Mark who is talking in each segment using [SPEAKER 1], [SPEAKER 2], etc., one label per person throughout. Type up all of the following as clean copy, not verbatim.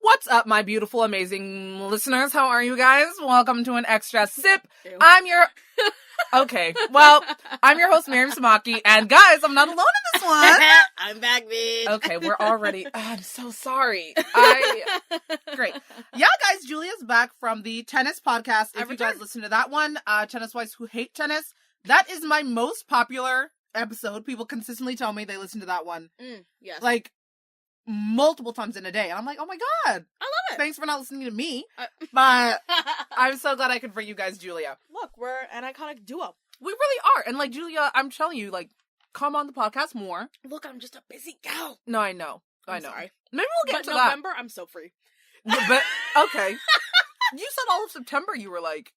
[SPEAKER 1] What's up, my beautiful, amazing listeners? How are you guys? Welcome to an extra sip.
[SPEAKER 2] Ew.
[SPEAKER 1] I'm your host, Miriam Samaki, and guys, I'm not alone in this one.
[SPEAKER 2] I'm back, bitch.
[SPEAKER 1] Okay, we're already. I'm so sorry. Great. Yeah, guys, Julia's back from the tennis podcast. If you guys listen to that one, Tennis Wives Who Hate Tennis, that is my most popular episode. People consistently tell me they listen to that one.
[SPEAKER 2] Yes.
[SPEAKER 1] Like, multiple times in a day. And I'm like, oh my God.
[SPEAKER 2] I love it.
[SPEAKER 1] Thanks for not listening to me. But I'm so glad I could bring you guys Julia.
[SPEAKER 2] Look, we're an iconic duo.
[SPEAKER 1] We really are. And like, Julia, I'm telling you, like, come on the podcast more.
[SPEAKER 2] Look, I'm just a busy gal.
[SPEAKER 1] No, I know.
[SPEAKER 2] I'm sorry.
[SPEAKER 1] Maybe we'll get to
[SPEAKER 2] November, I'm so free.
[SPEAKER 1] that. But, okay. You said all of September you were, like,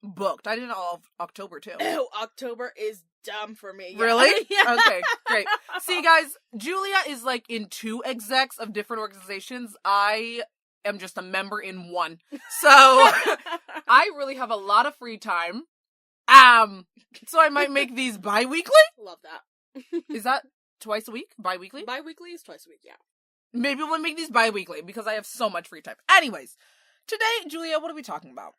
[SPEAKER 1] booked. I did all of October, too.
[SPEAKER 2] Ew, October is dumb for me. Yeah.
[SPEAKER 1] Really?
[SPEAKER 2] Yeah.
[SPEAKER 1] Okay, great. See, guys, Julia is, like, in 2 execs of different organizations. I am just a member in 1. So, I really have a lot of free time. So I might make these bi-weekly?
[SPEAKER 2] Love that.
[SPEAKER 1] Is that twice a week? Bi-weekly?
[SPEAKER 2] Bi-weekly is twice a week, yeah.
[SPEAKER 1] Maybe we'll make these bi-weekly because I have so much free time. Anyways, today, Julia, what are we talking about?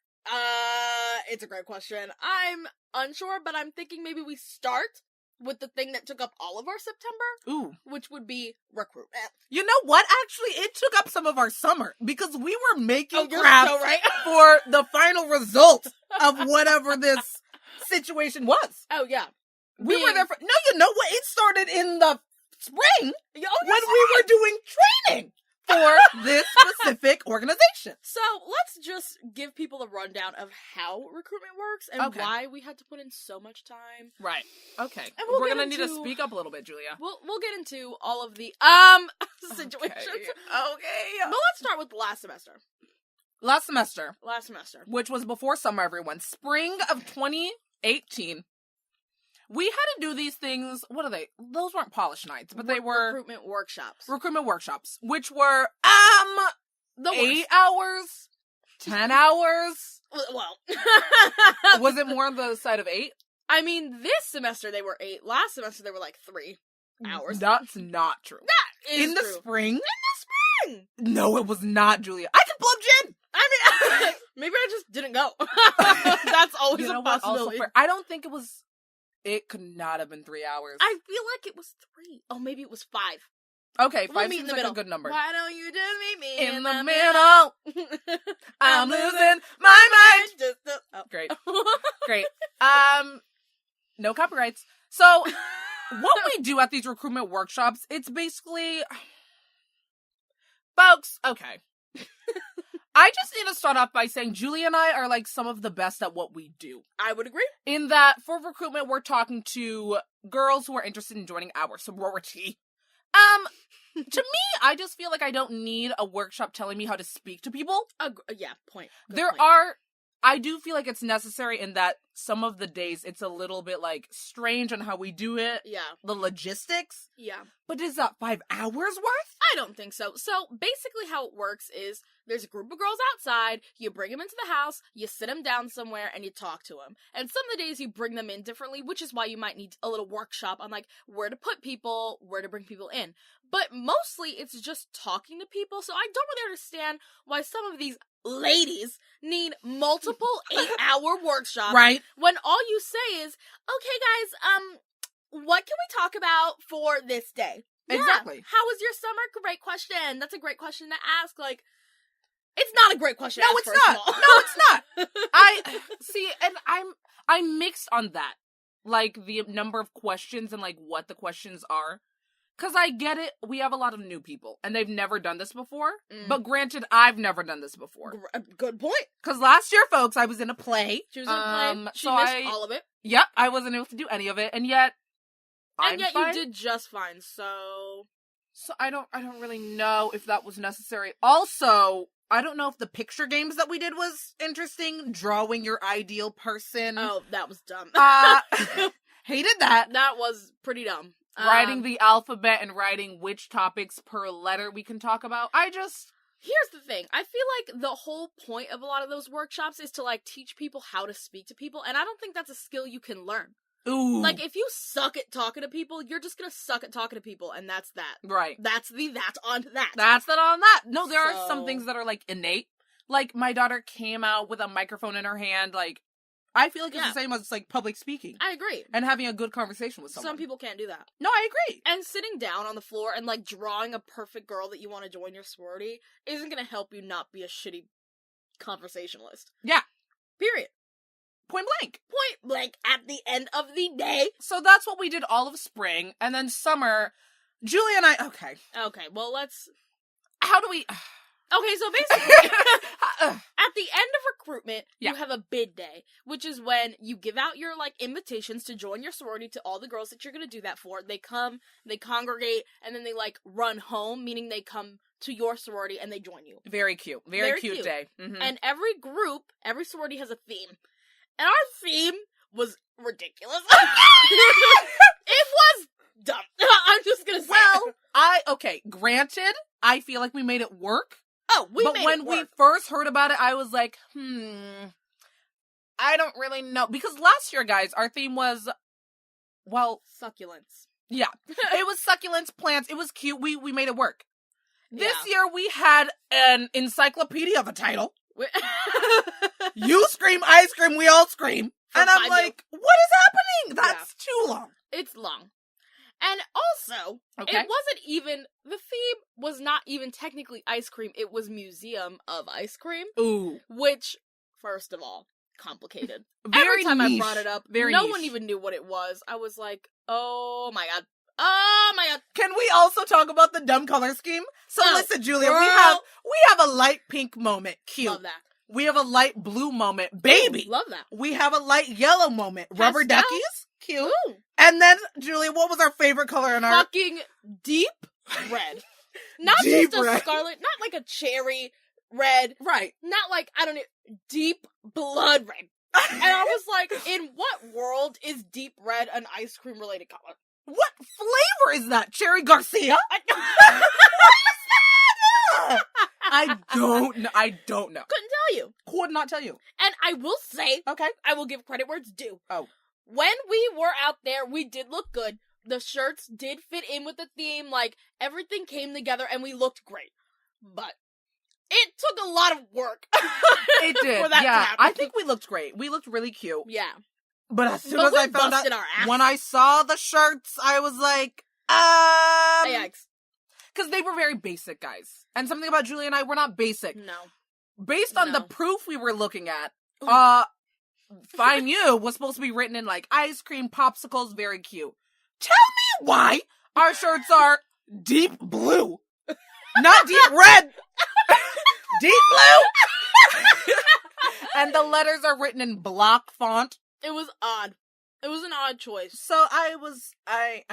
[SPEAKER 2] It's a great question. I'm unsure, but I'm thinking maybe we start with the thing that took up all of our September.
[SPEAKER 1] Ooh.
[SPEAKER 2] Which would be recruitment.
[SPEAKER 1] You know what? Actually, it took up some of our summer because we were making
[SPEAKER 2] you're
[SPEAKER 1] crafts
[SPEAKER 2] so right.
[SPEAKER 1] for the final result of whatever this situation was.
[SPEAKER 2] Oh, yeah.
[SPEAKER 1] We were there for... No, you know what? It started in the spring when we were doing training for this specific organization.
[SPEAKER 2] So let's just give people a rundown of how recruitment works and why we had to put in so much time.
[SPEAKER 1] Right. Okay.
[SPEAKER 2] And
[SPEAKER 1] we're gonna need to speak up a little bit, Julia.
[SPEAKER 2] We'll get into all of the situations.
[SPEAKER 1] Okay.
[SPEAKER 2] But let's start with last semester.
[SPEAKER 1] Last semester.
[SPEAKER 2] Which
[SPEAKER 1] was before summer, everyone. Spring of 2018. We had to do these things. What are they? Those weren't polish nights, but they were
[SPEAKER 2] recruitment workshops.
[SPEAKER 1] Which were 8
[SPEAKER 2] worst.
[SPEAKER 1] hours, 10 hours.
[SPEAKER 2] Well,
[SPEAKER 1] was it more on the side of 8?
[SPEAKER 2] I mean, this semester they were 8. Last semester they were like 3 hours.
[SPEAKER 1] That's not true.
[SPEAKER 2] That is
[SPEAKER 1] in the
[SPEAKER 2] true.
[SPEAKER 1] spring. No, it was not, Julia. I can plug gin.
[SPEAKER 2] I mean, maybe I just didn't go. That's always a possibility.
[SPEAKER 1] I don't think it was. It could not have been 3 hours.
[SPEAKER 2] I feel like it was 3. Oh, maybe it was 5.
[SPEAKER 1] Okay, 5 seems like a good number.
[SPEAKER 2] Why don't you just meet me
[SPEAKER 1] in the middle? I'm losing my mind. Great. Great. No copyrights. So, what we do at these recruitment workshops, it's basically... Folks, okay. I just need to start off by saying Julie and I are like some of the best at what we do.
[SPEAKER 2] I would agree.
[SPEAKER 1] In that, for recruitment, we're talking to girls who are interested in joining our sorority. To me, I just feel like I don't need a workshop telling me how to speak to people.
[SPEAKER 2] Yeah, point.
[SPEAKER 1] I do feel like it's necessary in that some of the days it's a little bit, like, strange on how we do it.
[SPEAKER 2] Yeah.
[SPEAKER 1] The logistics.
[SPEAKER 2] Yeah.
[SPEAKER 1] But is that 5 hours worth?
[SPEAKER 2] I don't think so. So, basically how it works is there's a group of girls outside, you bring them into the house, you sit them down somewhere, and you talk to them. And some of the days you bring them in differently, which is why you might need a little workshop on, like, where to put people, where to bring people in. But mostly it's just talking to people, so I don't really understand why some of these ladies need multiple 8-hour workshops.
[SPEAKER 1] Right.
[SPEAKER 2] When all you say is, okay guys, what can we talk about for this day?
[SPEAKER 1] Exactly.
[SPEAKER 2] Yeah. How was your summer? Great question. That's a great question to ask. Like, it's not a great question to ask.
[SPEAKER 1] No, it's not. No, it's not. I see, and I'm mixed on that. Like, the number of questions and, like, what the questions are. Because I get it, we have a lot of new people, and they've never done this before. But granted, I've never done this before.
[SPEAKER 2] Good point.
[SPEAKER 1] Because last year, folks, I was in a play.
[SPEAKER 2] She was in a play. She
[SPEAKER 1] so
[SPEAKER 2] missed all of it.
[SPEAKER 1] Yep, I wasn't able to do any of it, and yet
[SPEAKER 2] you did just fine, so
[SPEAKER 1] I don't really know if that was necessary. Also, I don't know if the picture games that we did was interesting. Drawing your ideal person.
[SPEAKER 2] Oh, that was dumb.
[SPEAKER 1] Hated that.
[SPEAKER 2] That was pretty dumb.
[SPEAKER 1] Writing the alphabet and writing which topics per letter we can talk about.
[SPEAKER 2] Here's the thing. I feel like the whole point of a lot of those workshops is to, like, teach people how to speak to people, and I don't think that's a skill you can learn.
[SPEAKER 1] Ooh.
[SPEAKER 2] Like, if you suck at talking to people, you're just gonna suck at talking to people, and that's that.
[SPEAKER 1] Right.
[SPEAKER 2] That's on to that.
[SPEAKER 1] That's that on that. No, there are some
[SPEAKER 2] So-
[SPEAKER 1] things that are, like, innate. Like, my daughter came out with a microphone in her hand, like, I feel like it's the same as, like, public speaking.
[SPEAKER 2] I agree.
[SPEAKER 1] And having a good conversation with someone.
[SPEAKER 2] Some people can't do that.
[SPEAKER 1] No, I agree.
[SPEAKER 2] And sitting down on the floor and, like, drawing a perfect girl that you want to join your sorority isn't gonna help you not be a shitty conversationalist.
[SPEAKER 1] Yeah.
[SPEAKER 2] Period.
[SPEAKER 1] Point blank.
[SPEAKER 2] Point blank at the end of the day.
[SPEAKER 1] So that's what we did all of spring. And then summer, Julie and I... Okay.
[SPEAKER 2] Okay, well, let's...
[SPEAKER 1] How do we...
[SPEAKER 2] Okay, so basically,
[SPEAKER 1] Ugh.
[SPEAKER 2] at the end of recruitment,
[SPEAKER 1] Yeah.
[SPEAKER 2] you have a bid day, which is when you give out your, like, invitations to join your sorority to all the girls that you're gonna do that for. They come, they congregate, and then they, like, run home, meaning they come to your sorority and they join you.
[SPEAKER 1] Very cute. Very cute day. Mm-hmm.
[SPEAKER 2] And every group, every sorority has a theme. And our theme was ridiculous. It was dumb. I'm just gonna say.
[SPEAKER 1] Okay, granted, I feel like we made it work.
[SPEAKER 2] Oh,
[SPEAKER 1] but when we first heard about it, I was like, I don't really know. Because last year, guys, our theme was, well...
[SPEAKER 2] Succulents.
[SPEAKER 1] Yeah. It was succulents, plants. It was cute. We made it work. This
[SPEAKER 2] Yeah.
[SPEAKER 1] year, we had an encyclopedia of a title. You scream, I scream, we all scream. And I'm like, what is happening? That's too long.
[SPEAKER 2] It's long. And also,
[SPEAKER 1] Okay.
[SPEAKER 2] it wasn't even, the theme was not even technically ice cream, it was Museum of Ice Cream,
[SPEAKER 1] Ooh.
[SPEAKER 2] which, first of all, complicated.
[SPEAKER 1] Very
[SPEAKER 2] Every time
[SPEAKER 1] niche.
[SPEAKER 2] I brought it up,
[SPEAKER 1] Very
[SPEAKER 2] no
[SPEAKER 1] niche.
[SPEAKER 2] one even knew what it was. I was like, oh my god. Oh my god.
[SPEAKER 1] Can we also talk about the dumb color scheme? So
[SPEAKER 2] Oh,
[SPEAKER 1] listen, Julia,
[SPEAKER 2] girl.
[SPEAKER 1] we have a light pink moment. Cute.
[SPEAKER 2] Love that.
[SPEAKER 1] We have a light blue moment. Baby.
[SPEAKER 2] Love that.
[SPEAKER 1] We have a light yellow moment. Rubber
[SPEAKER 2] Pastel?
[SPEAKER 1] duckies. Cute.
[SPEAKER 2] Ooh.
[SPEAKER 1] And then, Julia, what was our favorite color in our...
[SPEAKER 2] Fucking deep red. Not
[SPEAKER 1] Deep
[SPEAKER 2] just a
[SPEAKER 1] red.
[SPEAKER 2] scarlet, not like a cherry red,
[SPEAKER 1] Right.
[SPEAKER 2] not like, I don't know, deep blood red. And I was like, in what world is deep red an ice cream related color?
[SPEAKER 1] What flavor is that? Cherry Garcia? I don't know. I don't know.
[SPEAKER 2] Couldn't tell you.
[SPEAKER 1] Could not tell you.
[SPEAKER 2] And I will say,
[SPEAKER 1] Okay.
[SPEAKER 2] I will give credit where it's due.
[SPEAKER 1] Oh.
[SPEAKER 2] When we were out there, we did look good. The shirts did fit in with the theme. Like, everything came together and we looked great. But it took a lot of work.
[SPEAKER 1] It did.
[SPEAKER 2] For that to
[SPEAKER 1] Yeah.
[SPEAKER 2] happen.
[SPEAKER 1] I think we looked great. We looked really cute.
[SPEAKER 2] Yeah.
[SPEAKER 1] But as soon
[SPEAKER 2] But
[SPEAKER 1] as
[SPEAKER 2] we
[SPEAKER 1] I found out,
[SPEAKER 2] busted our ass.
[SPEAKER 1] when I saw the shirts, I was like,
[SPEAKER 2] Yikes.
[SPEAKER 1] because they were very basic, guys. And something about Julie and I, we're not basic.
[SPEAKER 2] No.
[SPEAKER 1] Based on the
[SPEAKER 2] No.
[SPEAKER 1] proof we were looking at,
[SPEAKER 2] Ooh.
[SPEAKER 1] Find You was supposed to be written in like ice cream, popsicles, very cute. Tell me why our shirts are deep blue, not deep red, deep blue. And the letters are written in block font.
[SPEAKER 2] It was odd. It was an odd choice.
[SPEAKER 1] So I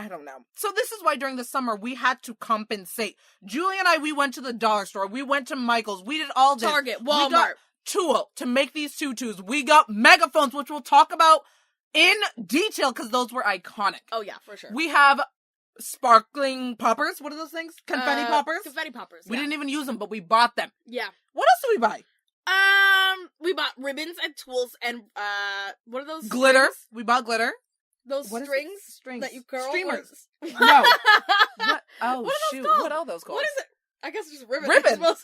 [SPEAKER 1] don't know. So this is why during the summer we had to compensate. Julie and I, we went to the dollar store. We went to Michael's. We did all this.
[SPEAKER 2] Target,
[SPEAKER 1] We got
[SPEAKER 2] Walmart.
[SPEAKER 1] Tool to make these tutus. We got megaphones, which we'll talk about in detail because those were iconic.
[SPEAKER 2] Oh yeah, for sure.
[SPEAKER 1] We have sparkling poppers. What are those things? Confetti poppers?
[SPEAKER 2] Confetti poppers.
[SPEAKER 1] We
[SPEAKER 2] yeah.
[SPEAKER 1] didn't even use them, but we bought them.
[SPEAKER 2] Yeah.
[SPEAKER 1] What else did we buy?
[SPEAKER 2] We bought ribbons and tools and what are those?
[SPEAKER 1] Glitter.
[SPEAKER 2] strings?
[SPEAKER 1] We bought glitter.
[SPEAKER 2] Those
[SPEAKER 1] What is it?
[SPEAKER 2] strings
[SPEAKER 1] Strings.
[SPEAKER 2] that you curl.
[SPEAKER 1] Streamers.
[SPEAKER 2] What?
[SPEAKER 1] No. What? Oh,
[SPEAKER 2] What are those
[SPEAKER 1] shoot.
[SPEAKER 2] called?
[SPEAKER 1] What are those called?
[SPEAKER 2] What is it? I guess it's just ribbon.
[SPEAKER 1] Ribbon.
[SPEAKER 2] I suppose.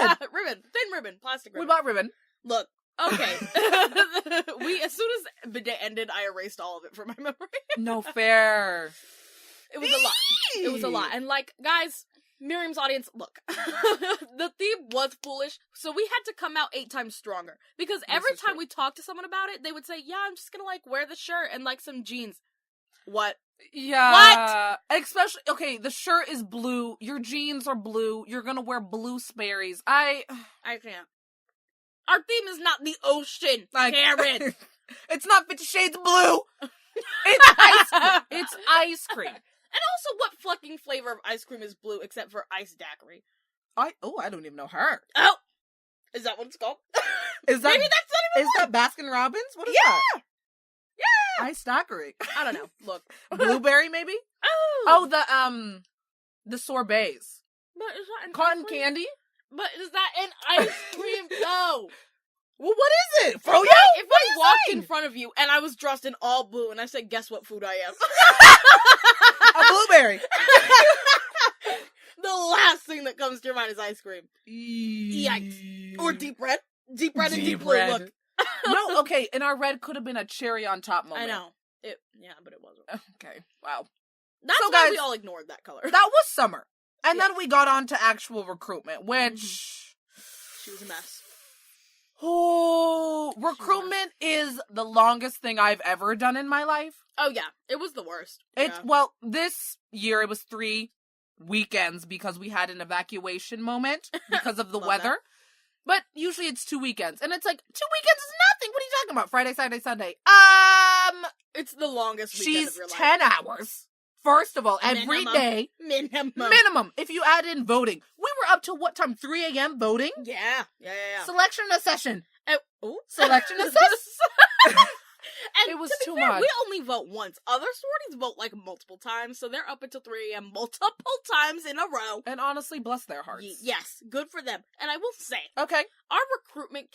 [SPEAKER 1] ribbon.
[SPEAKER 2] Ribbon. Thin ribbon. Plastic
[SPEAKER 1] We
[SPEAKER 2] ribbon.
[SPEAKER 1] bought ribbon.
[SPEAKER 2] Look. Okay. As soon as bidet ended, I erased all of it from my memory.
[SPEAKER 1] No fair.
[SPEAKER 2] It was a lot. It was a lot. And like, guys, Miriam's audience, look. The theme was foolish, so we had to come out 8 times stronger. Because every
[SPEAKER 1] is
[SPEAKER 2] time
[SPEAKER 1] true.
[SPEAKER 2] we talked to someone about it, they would say, yeah, I'm just gonna like wear the shirt and like some jeans. What?
[SPEAKER 1] Yeah. What? Especially, okay, the shirt is blue. Your jeans are blue. You're gonna wear blue Sperry's. I
[SPEAKER 2] can't. Our theme is not the ocean, Karen.
[SPEAKER 1] It's not 50 Shades of Blue. It's ice cream. It's ice cream.
[SPEAKER 2] And also, what fucking flavor of ice cream is blue except for ice daiquiri?
[SPEAKER 1] I don't even know her.
[SPEAKER 2] Oh! Is that what it's called?
[SPEAKER 1] Is that
[SPEAKER 2] Maybe that's not even
[SPEAKER 1] is that Baskin Robbins? What is that?
[SPEAKER 2] Yeah!
[SPEAKER 1] Ice daiquiri.
[SPEAKER 2] I don't know. Look.
[SPEAKER 1] Blueberry, maybe?
[SPEAKER 2] Oh!
[SPEAKER 1] Oh, the sorbets.
[SPEAKER 2] But is that an
[SPEAKER 1] Cotton
[SPEAKER 2] ice cream?
[SPEAKER 1] candy?
[SPEAKER 2] But is that an ice cream? No!
[SPEAKER 1] Well, what is it? Froyo?
[SPEAKER 2] If I walked in front of you and I was dressed in all blue and I said, guess what food I am?
[SPEAKER 1] A blueberry.
[SPEAKER 2] The last thing that comes to your mind is ice cream. Yikes. Or deep red. Deep red and deep blue, look.
[SPEAKER 1] No, okay, and our red could have been a cherry on top moment.
[SPEAKER 2] I know. Yeah, but it wasn't.
[SPEAKER 1] Okay, wow.
[SPEAKER 2] That's
[SPEAKER 1] So,
[SPEAKER 2] why
[SPEAKER 1] guys,
[SPEAKER 2] we all ignored that color.
[SPEAKER 1] That was summer. And
[SPEAKER 2] Yeah.
[SPEAKER 1] then we got on to actual recruitment, which...
[SPEAKER 2] She was a mess.
[SPEAKER 1] Oh, recruitment is the longest thing I've ever done in my life.
[SPEAKER 2] Oh, yeah. It was the worst.
[SPEAKER 1] It's
[SPEAKER 2] Yeah.
[SPEAKER 1] Well, this year it was 3 weekends because we had an evacuation moment because of the
[SPEAKER 2] Love
[SPEAKER 1] weather.
[SPEAKER 2] that.
[SPEAKER 1] But usually it's 2 weekends. And it's like, 2 weekends is nothing. What are you talking about? Friday, Saturday, Sunday.
[SPEAKER 2] It's the longest weekend
[SPEAKER 1] She's
[SPEAKER 2] of your life.
[SPEAKER 1] 10 hours. First of all, every
[SPEAKER 2] Minimum.
[SPEAKER 1] day.
[SPEAKER 2] Minimum.
[SPEAKER 1] If you add in voting. We were up to what time? 3 a.m. voting?
[SPEAKER 2] Yeah.
[SPEAKER 1] Selection accession.
[SPEAKER 2] Ooh.
[SPEAKER 1] Selection assess.
[SPEAKER 2] And
[SPEAKER 1] It was
[SPEAKER 2] to be
[SPEAKER 1] too
[SPEAKER 2] fair,
[SPEAKER 1] much.
[SPEAKER 2] we only vote once. Other sororities vote like multiple times, so they're up until 3 a.m. multiple times in a row.
[SPEAKER 1] And honestly, bless their hearts.
[SPEAKER 2] Yes, good for them. And I will say,
[SPEAKER 1] Okay.
[SPEAKER 2] our recruitment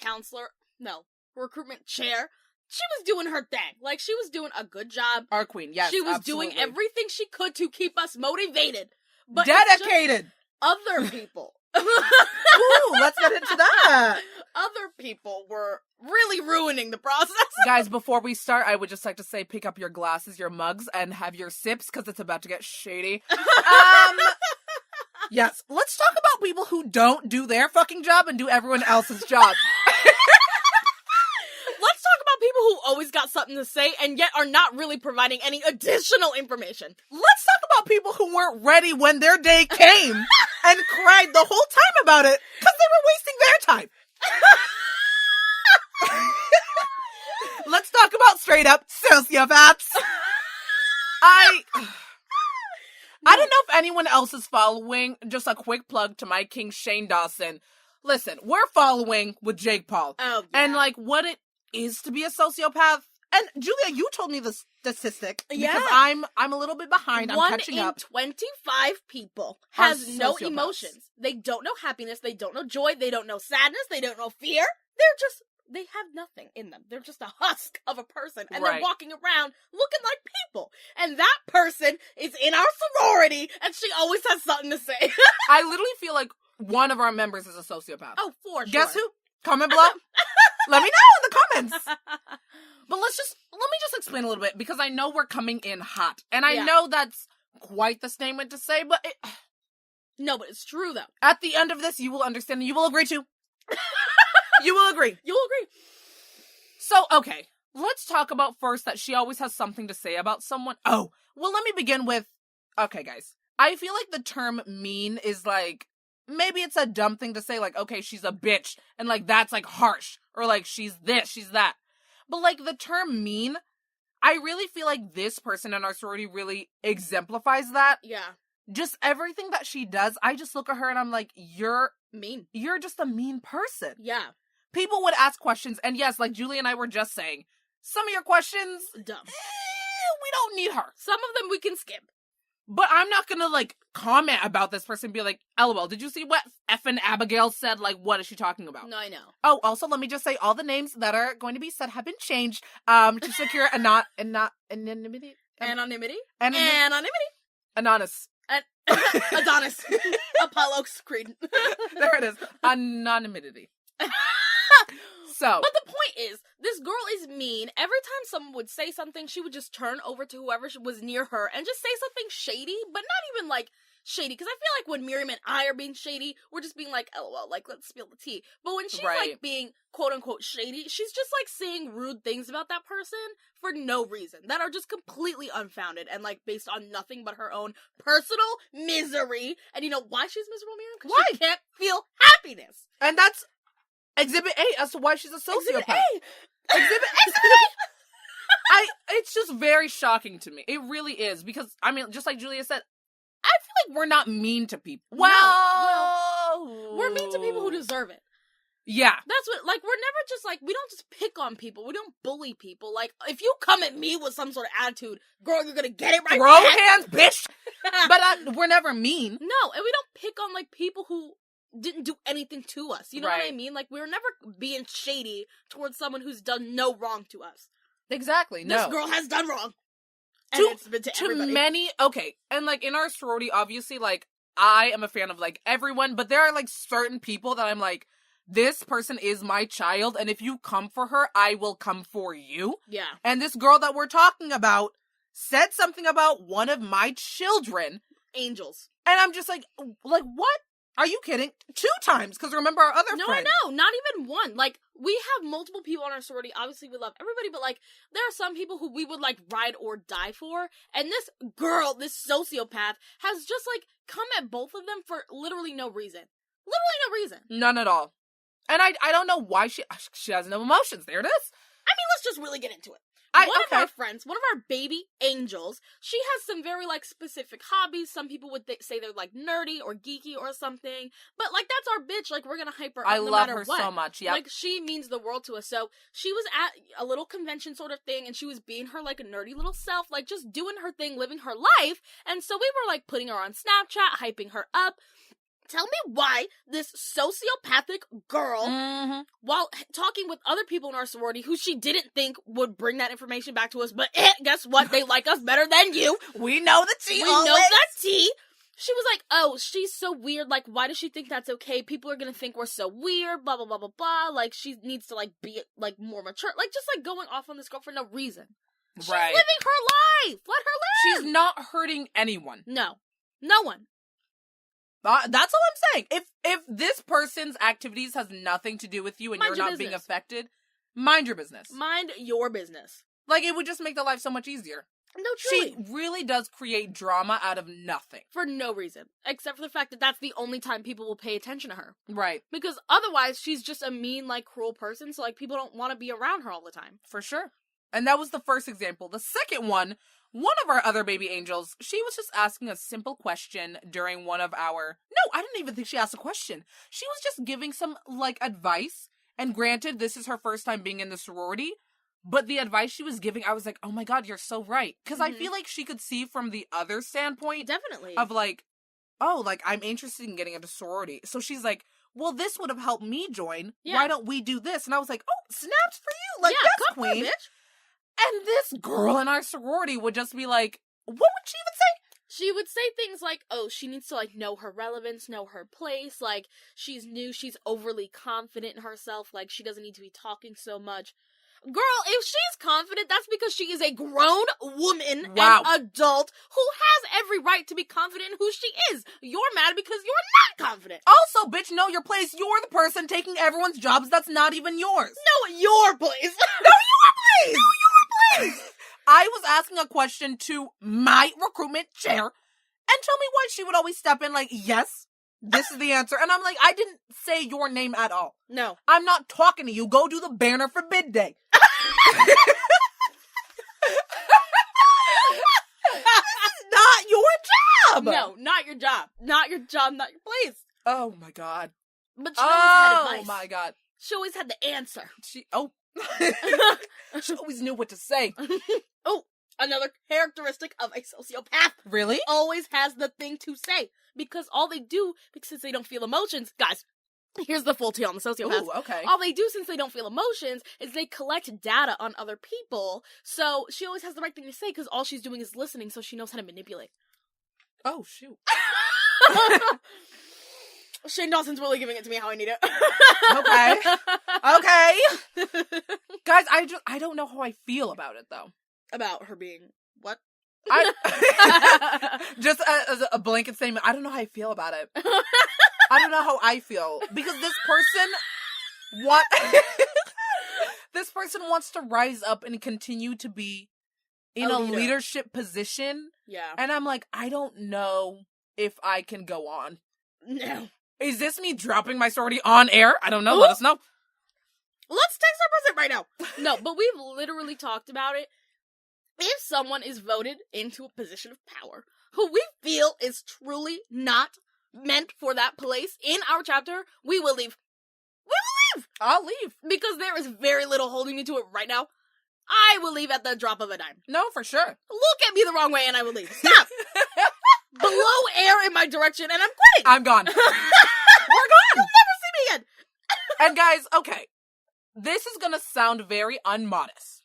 [SPEAKER 2] chair, she was doing her thing. Like, she was doing a good job.
[SPEAKER 1] Our queen, yes,
[SPEAKER 2] She was
[SPEAKER 1] absolutely.
[SPEAKER 2] doing everything she could to keep us motivated. But it's just
[SPEAKER 1] Dedicated.
[SPEAKER 2] other people.
[SPEAKER 1] Ooh, let's get into that.
[SPEAKER 2] Other people were really ruining the process.
[SPEAKER 1] Guys, before we start, I would just like to say pick up your glasses, your mugs, and have your sips, because it's about to get shady. Yes, let's talk about people who don't do their fucking job and do everyone else's job.
[SPEAKER 2] Let's talk about people who always got something to say and yet are not really providing any additional information.
[SPEAKER 1] Let's talk about people who weren't ready when their day came and cried the whole time about it because they were wasting their time. Let's talk about straight up sociopaths. I don't know if anyone else is following. Just a quick plug to my king Shane Dawson. Listen, we're following with Jake Paul.
[SPEAKER 2] Oh, yeah.
[SPEAKER 1] And like what it is to be a sociopath. And Julia, you told me the statistic because
[SPEAKER 2] Yeah.
[SPEAKER 1] I'm a little bit behind. I'm
[SPEAKER 2] 1
[SPEAKER 1] catching
[SPEAKER 2] in
[SPEAKER 1] up.
[SPEAKER 2] 25 people
[SPEAKER 1] Are
[SPEAKER 2] has no
[SPEAKER 1] sociopaths.
[SPEAKER 2] emotions. They don't know happiness. They don't know joy. They don't know sadness. They don't know fear. They have nothing in them. They're just a husk of a person. And they're
[SPEAKER 1] Right.
[SPEAKER 2] walking around looking like people. And that person is in our sorority and she always has something to say.
[SPEAKER 1] I literally feel like one of our members is a sociopath.
[SPEAKER 2] Oh, for sure.
[SPEAKER 1] Guess who? Comment below. Let me know in the comments. But let me just explain a little bit because I know we're coming in hot. And I
[SPEAKER 2] Yeah.
[SPEAKER 1] know that's quite the statement to say, but
[SPEAKER 2] No, but it's true though.
[SPEAKER 1] at the end of this, you will understand and you will agree too. You will agree.
[SPEAKER 2] You'll agree.
[SPEAKER 1] So, okay, let's talk about first that she always has something to say about someone. Oh, well, let me begin with, okay, guys. I feel like the term mean is like, maybe it's a dumb thing to say, like, okay, she's a bitch, and like, that's like harsh, or like, she's this, she's that. But like, the term mean, I really feel like this person in our sorority really exemplifies that.
[SPEAKER 2] Yeah.
[SPEAKER 1] Just everything that she does, I just look at her and I'm like, you're
[SPEAKER 2] Mean.
[SPEAKER 1] just a mean person.
[SPEAKER 2] Yeah.
[SPEAKER 1] People would ask questions, and yes, like Julie and I were just saying, some of your questions,
[SPEAKER 2] Dumb.
[SPEAKER 1] we don't need her.
[SPEAKER 2] Some of them we can skip.
[SPEAKER 1] But I'm not gonna, like, comment about this person and be like, LOL, did you see what effing Abigail said? Like, what is she talking about?
[SPEAKER 2] No, I know.
[SPEAKER 1] Oh, also, let me just say, all the names that are going to be said have been changed, to secure anonymity?
[SPEAKER 2] Anonymity.
[SPEAKER 1] Anonymous.
[SPEAKER 2] Adonis. Apollo's Creed.
[SPEAKER 1] There it is. Anonymity. So.
[SPEAKER 2] But the point is, this girl is mean. Every time someone would say something, she would just turn over to whoever was near her and just say something shady, but not even like shady. Because I feel like when Miriam and I are being shady, we're just being like, LOL, like, let's spill the tea. But when she's
[SPEAKER 1] Right.
[SPEAKER 2] like being quote unquote shady, she's just like saying rude things about that person for no reason that are just completely unfounded and like based on nothing but her own personal misery. And you know why she's miserable, Miriam? Because
[SPEAKER 1] Why?
[SPEAKER 2] she can't feel happiness.
[SPEAKER 1] And that's Exhibit A as to why she's a sociopath.
[SPEAKER 2] Exhibit A.
[SPEAKER 1] Exhibit A. It's just very shocking to me. It really is. Because, I mean, just like Julia said, I feel like we're not mean to people. Well,
[SPEAKER 2] We're mean to people who deserve it.
[SPEAKER 1] Yeah.
[SPEAKER 2] That's what, like, we're never just, like, we don't just pick on people. We don't bully people. Like, if you come at me with some sort of attitude, girl, you're gonna get it right
[SPEAKER 1] Throw
[SPEAKER 2] back.
[SPEAKER 1] hands, bitch! But we're never mean.
[SPEAKER 2] No, and we don't pick on, like, people who didn't do anything to us. You know what I
[SPEAKER 1] Right.
[SPEAKER 2] mean? Like, we were never being shady towards someone who's done no wrong to us.
[SPEAKER 1] Exactly. No.
[SPEAKER 2] This girl has done wrong. And
[SPEAKER 1] To-
[SPEAKER 2] it's been to
[SPEAKER 1] to
[SPEAKER 2] everybody.
[SPEAKER 1] many, okay, and like in our sorority, obviously, like I am a fan of like everyone, but there are like certain people that I'm like, this person is my child, and if you come for her, I will come for you.
[SPEAKER 2] Yeah.
[SPEAKER 1] And this girl that we're talking about said something about one of my children,
[SPEAKER 2] Angels.
[SPEAKER 1] and I'm just like what? Are you kidding? 2 times, because remember our other
[SPEAKER 2] No,
[SPEAKER 1] friend.
[SPEAKER 2] I know. Not even one. Like, we have multiple people on our sorority. Obviously, we love everybody, but, like, there are some people who we would, like, ride or die for. And this girl, this sociopath, has just, like, come at both of them for literally no reason. Literally no reason.
[SPEAKER 1] None at all. And I don't know why she has no emotions. There it is.
[SPEAKER 2] I mean, let's just really get into it. One of
[SPEAKER 1] Okay.
[SPEAKER 2] our friends, one of our baby angels, she has some very, like, specific hobbies. Some people would say they're, like, nerdy or geeky or something. But, like, that's our bitch. Like, we're gonna hype her up
[SPEAKER 1] I
[SPEAKER 2] no
[SPEAKER 1] love
[SPEAKER 2] matter
[SPEAKER 1] her
[SPEAKER 2] what.
[SPEAKER 1] so much. Yeah.
[SPEAKER 2] Like, she means the world to us. So, she was at a little convention sort of thing, and she was being her, like, nerdy little self, like, just doing her thing, living her life. And so we were, like, putting her on Snapchat, hyping her up. Tell me why this sociopathic girl, while talking with other people in our sorority who she didn't think would bring that information back to us, but guess what? They like us better than you.
[SPEAKER 1] We know the tea.
[SPEAKER 2] We know that tea. She was like, oh, she's so weird. Like, why does she think that's okay? People are gonna think we're so weird, blah, blah, blah, blah, blah. Like, she needs to, like, be, like, more mature. Like, just, like, going off on this girl for no reason. She's
[SPEAKER 1] Right.
[SPEAKER 2] living her life. Let her live.
[SPEAKER 1] She's not hurting anyone.
[SPEAKER 2] No. No one.
[SPEAKER 1] That's all I'm saying. If this person's activities has nothing to do with you and
[SPEAKER 2] Mind
[SPEAKER 1] you're
[SPEAKER 2] your
[SPEAKER 1] not being
[SPEAKER 2] business.
[SPEAKER 1] affected, mind your business.
[SPEAKER 2] Mind your business.
[SPEAKER 1] Like, it would just make the life so much easier.
[SPEAKER 2] No, truly.
[SPEAKER 1] She really does create drama out of nothing.
[SPEAKER 2] For no reason. Except for the fact that that's the only time people will pay attention to her.
[SPEAKER 1] Right.
[SPEAKER 2] Because otherwise, she's just a mean, like, cruel person, so, like, people don't want to be around her all the time.
[SPEAKER 1] For sure. And that was the first example. The second one of our other baby angels, she was just asking a simple question during one of our... No, I didn't even think she asked a question. She was just giving some, like, advice. And granted, this is her first time being in the sorority. But the advice she was giving, I was like, oh my god, you're so right. Because I feel like she could see from the other standpoint
[SPEAKER 2] Definitely.
[SPEAKER 1] of, like, oh, like, I'm interested in getting into sorority. So she's like, well, this would have helped me join.
[SPEAKER 2] Yeah.
[SPEAKER 1] Why don't we do this? And I was like, oh, snaps for you. Like,
[SPEAKER 2] yeah,
[SPEAKER 1] yes,
[SPEAKER 2] come on,
[SPEAKER 1] queen.
[SPEAKER 2] bitch.
[SPEAKER 1] And this girl in our sorority would just be like, what would she even say?
[SPEAKER 2] She would say things like, oh, she needs to, like, know her relevance, know her place, like, she's new, she's overly confident in herself, like, she doesn't need to be talking so much. Girl, if she's confident, that's because she is a grown woman,
[SPEAKER 1] Wow.
[SPEAKER 2] an adult, who has every right to be confident in who she is. You're mad because you're not confident.
[SPEAKER 1] Also, bitch, know your place. You're the person taking everyone's jobs that's not even yours.
[SPEAKER 2] Know your place.
[SPEAKER 1] Know your place. Know your place. I was asking a question to my recruitment chair, and tell me why she would always step in like, yes, this is the answer. And I'm like, I didn't say your name at all.
[SPEAKER 2] No.
[SPEAKER 1] I'm not talking to you. Go do the banner for bid day. This is not your job.
[SPEAKER 2] No, not your job. Not your job, not your place.
[SPEAKER 1] Oh my god.
[SPEAKER 2] But she always had
[SPEAKER 1] Oh
[SPEAKER 2] advice.
[SPEAKER 1] my god.
[SPEAKER 2] She always had the answer.
[SPEAKER 1] She she always knew what to say.
[SPEAKER 2] Oh, another characteristic of a sociopath.
[SPEAKER 1] Really?
[SPEAKER 2] Always has the thing to say. Because all they do, because they don't feel emotions, guys, here's the full tea on the sociopath.
[SPEAKER 1] Ooh, okay.
[SPEAKER 2] All they do, since they don't feel emotions, is they collect data on other people. So she always has the right thing to say because all she's doing is listening, so she knows how to manipulate.
[SPEAKER 1] Oh shoot.
[SPEAKER 2] Shane Dawson's really giving it to me how I need it.
[SPEAKER 1] Okay. Guys, I don't know how I feel about it though.
[SPEAKER 2] About her being what?
[SPEAKER 1] Just as a blanket statement, I don't know how I feel about it. I don't know how I feel because this person wants to rise up and continue to be in a
[SPEAKER 2] leader.
[SPEAKER 1] leadership position,
[SPEAKER 2] Yeah.
[SPEAKER 1] and I'm like, I don't know if I can go on.
[SPEAKER 2] No.
[SPEAKER 1] Is this me dropping my sorority on air? I don't know. Let us know.
[SPEAKER 2] Let's text our president right now. No, but we've literally talked about it. If someone is voted into a position of power who we feel is truly not meant for that place in our chapter, we will leave. We will leave!
[SPEAKER 1] I'll leave.
[SPEAKER 2] Because there is very little holding me to it right now. I will leave at the drop of a dime.
[SPEAKER 1] No, for sure.
[SPEAKER 2] Look at me the wrong way and I will leave. Stop! Blow air in my direction and I'm quitting!
[SPEAKER 1] I'm gone. We're gone.
[SPEAKER 2] Never see me again.
[SPEAKER 1] And guys, okay, this is gonna sound very unmodest,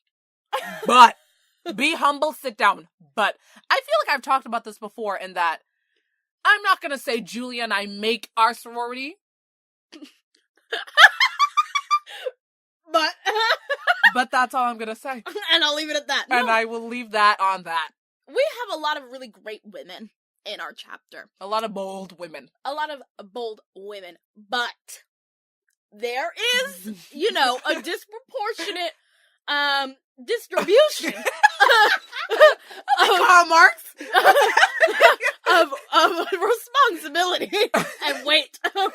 [SPEAKER 1] but be humble, sit down. But I feel like I've talked about this before in that I'm not gonna say Julia and I make our sorority, but that's all I'm gonna say.
[SPEAKER 2] And I'll leave it at that.
[SPEAKER 1] And I will leave that on that.
[SPEAKER 2] We have a lot of really great women in our chapter.
[SPEAKER 1] A lot of bold women.
[SPEAKER 2] A lot of bold women. But there is, a disproportionate distribution of responsibility and weight to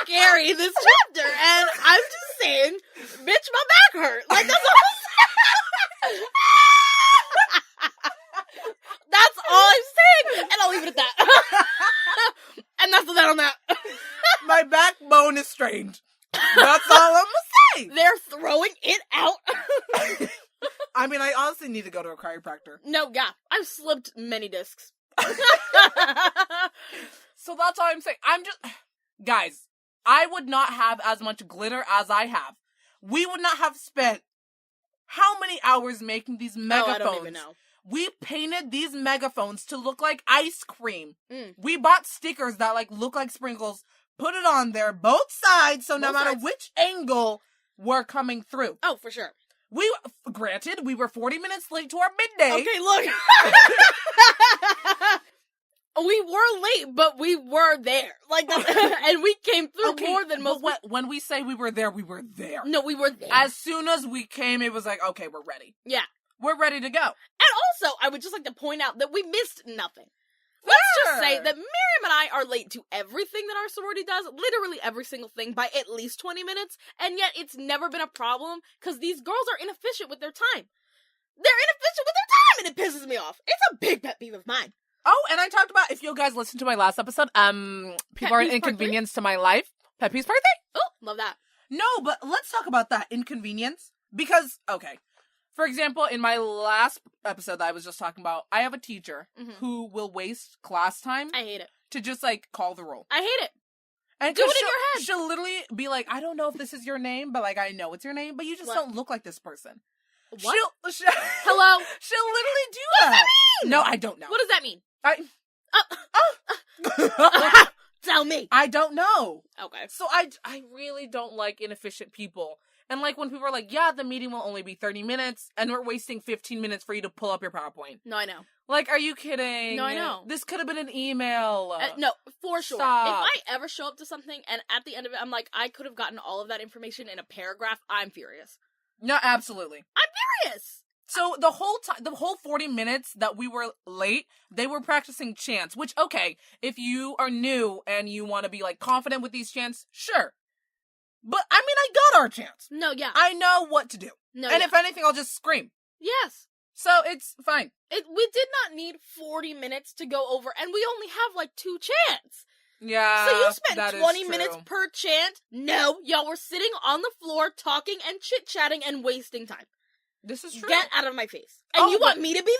[SPEAKER 2] carry this chapter. And I'm just saying, bitch, my back hurt. Like, that's all I'm saying. That's all I'm saying. And I'll leave it at that. And that's that on that.
[SPEAKER 1] My backbone is strained. That's all I'm gonna say.
[SPEAKER 2] They're throwing it out.
[SPEAKER 1] I mean, I honestly need to go to a chiropractor.
[SPEAKER 2] No, yeah. I've slipped many discs.
[SPEAKER 1] So that's all I'm saying. Guys, I would not have as much glitter as I have. We would not have spent how many hours making these megaphones?
[SPEAKER 2] I don't even know.
[SPEAKER 1] We painted these megaphones to look like ice cream.
[SPEAKER 2] Mm.
[SPEAKER 1] We bought stickers that look like sprinkles, put it on there, both sides, so no matter which angle we're coming through.
[SPEAKER 2] Oh, for sure.
[SPEAKER 1] Granted, we were 40 minutes late to our midday.
[SPEAKER 2] Okay, look. We were late, but we were there. Like, and we came through more than most.
[SPEAKER 1] But when we say we were there, we were there.
[SPEAKER 2] No, we were there.
[SPEAKER 1] As soon as we came, it was like, okay, we're ready.
[SPEAKER 2] Yeah.
[SPEAKER 1] We're ready to go.
[SPEAKER 2] And also, I would just like to point out that we missed nothing. Let's just say that Miriam and I are late to everything that our sorority does, literally every single thing, by at least 20 minutes, and yet it's never been a problem, because these girls are inefficient with their time. They're inefficient with their time, and it pisses me off. It's a big pet peeve of mine.
[SPEAKER 1] Oh, and I talked about, if you guys listened to my last episode, people are an inconvenience to my life. Pet peeve's birthday.
[SPEAKER 2] Oh, love that.
[SPEAKER 1] No, but let's talk about that inconvenience, because, okay. For example, in my last episode that I was just talking about, I have a teacher who will waste class time.
[SPEAKER 2] I hate it.
[SPEAKER 1] To just, call the roll.
[SPEAKER 2] I hate it.
[SPEAKER 1] And
[SPEAKER 2] do it in your head.
[SPEAKER 1] She'll literally be like, I don't know if this is your name, but, I know it's your name, but you just don't look like this person.
[SPEAKER 2] What?
[SPEAKER 1] Hello? She'll literally do that.
[SPEAKER 2] What does that mean?
[SPEAKER 1] No, I don't know.
[SPEAKER 2] What does that mean? Tell me.
[SPEAKER 1] I don't know.
[SPEAKER 2] Okay.
[SPEAKER 1] So I really don't like inefficient people. And when people are like, yeah, the meeting will only be 30 minutes, and we're wasting 15 minutes for you to pull up your PowerPoint.
[SPEAKER 2] No, I know.
[SPEAKER 1] Are you kidding?
[SPEAKER 2] No, I know.
[SPEAKER 1] This could have been an email.
[SPEAKER 2] No, for sure.
[SPEAKER 1] Stop.
[SPEAKER 2] If I ever show up to something, and at the end of it, I'm like, I could have gotten all of that information in a paragraph, I'm furious.
[SPEAKER 1] No, absolutely.
[SPEAKER 2] I'm furious!
[SPEAKER 1] So the whole 40 minutes that we were late, they were practicing chants, which, okay, if you are new and you want to be, confident with these chants, sure. But, I got our chance.
[SPEAKER 2] No, yeah.
[SPEAKER 1] I know what to do.
[SPEAKER 2] No,
[SPEAKER 1] and if anything, I'll just scream.
[SPEAKER 2] Yes.
[SPEAKER 1] So, it's fine.
[SPEAKER 2] We did not need 40 minutes to go over, and we only have, 2 chants.
[SPEAKER 1] Yeah,
[SPEAKER 2] so you spent 20 minutes per chant? No, y'all were sitting on the floor, talking and chit-chatting and wasting time.
[SPEAKER 1] This is true.
[SPEAKER 2] Get out of my face. And you want me to be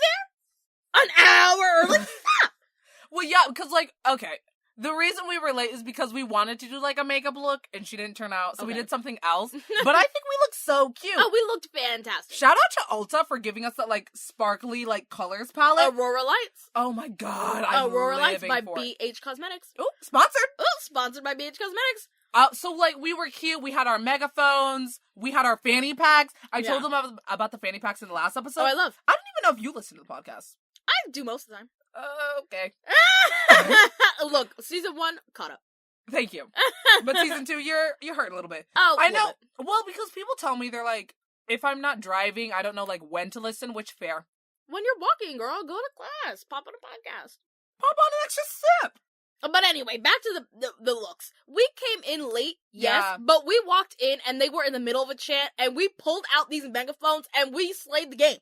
[SPEAKER 2] there? An hour early? Stop!
[SPEAKER 1] Well, yeah, because, okay. The reason we were late is because we wanted to do, a makeup look, and she didn't turn out, so we did something else. But I think we looked so cute.
[SPEAKER 2] Oh, we looked fantastic.
[SPEAKER 1] Shout out to Ulta for giving us that, sparkly, colors palette.
[SPEAKER 2] Aurora Lights.
[SPEAKER 1] Oh my god, I'm
[SPEAKER 2] Aurora Lights by
[SPEAKER 1] for it.
[SPEAKER 2] BH Cosmetics.
[SPEAKER 1] Oh, sponsored.
[SPEAKER 2] Oh, sponsored by BH Cosmetics.
[SPEAKER 1] So, we were cute. We had our megaphones. We had our fanny packs. I told them about the fanny packs in the last episode.
[SPEAKER 2] Oh, I love.
[SPEAKER 1] I don't even know if you listen to the podcast.
[SPEAKER 2] I do most of the time.
[SPEAKER 1] Okay.
[SPEAKER 2] Look, season 1, caught up.
[SPEAKER 1] Thank you. But season 2, you're hurt a little bit.
[SPEAKER 2] Oh,
[SPEAKER 1] I know. Well, because people tell me, they're like, if I'm not driving, I don't know, when to listen, which fair.
[SPEAKER 2] When you're walking, girl, go to class. Pop on a podcast.
[SPEAKER 1] Pop on an extra sip.
[SPEAKER 2] But anyway, back to the looks. We came in late, yes,
[SPEAKER 1] Yeah.
[SPEAKER 2] but we walked in and they were in the middle of a chant and we pulled out these megaphones and we slayed the game.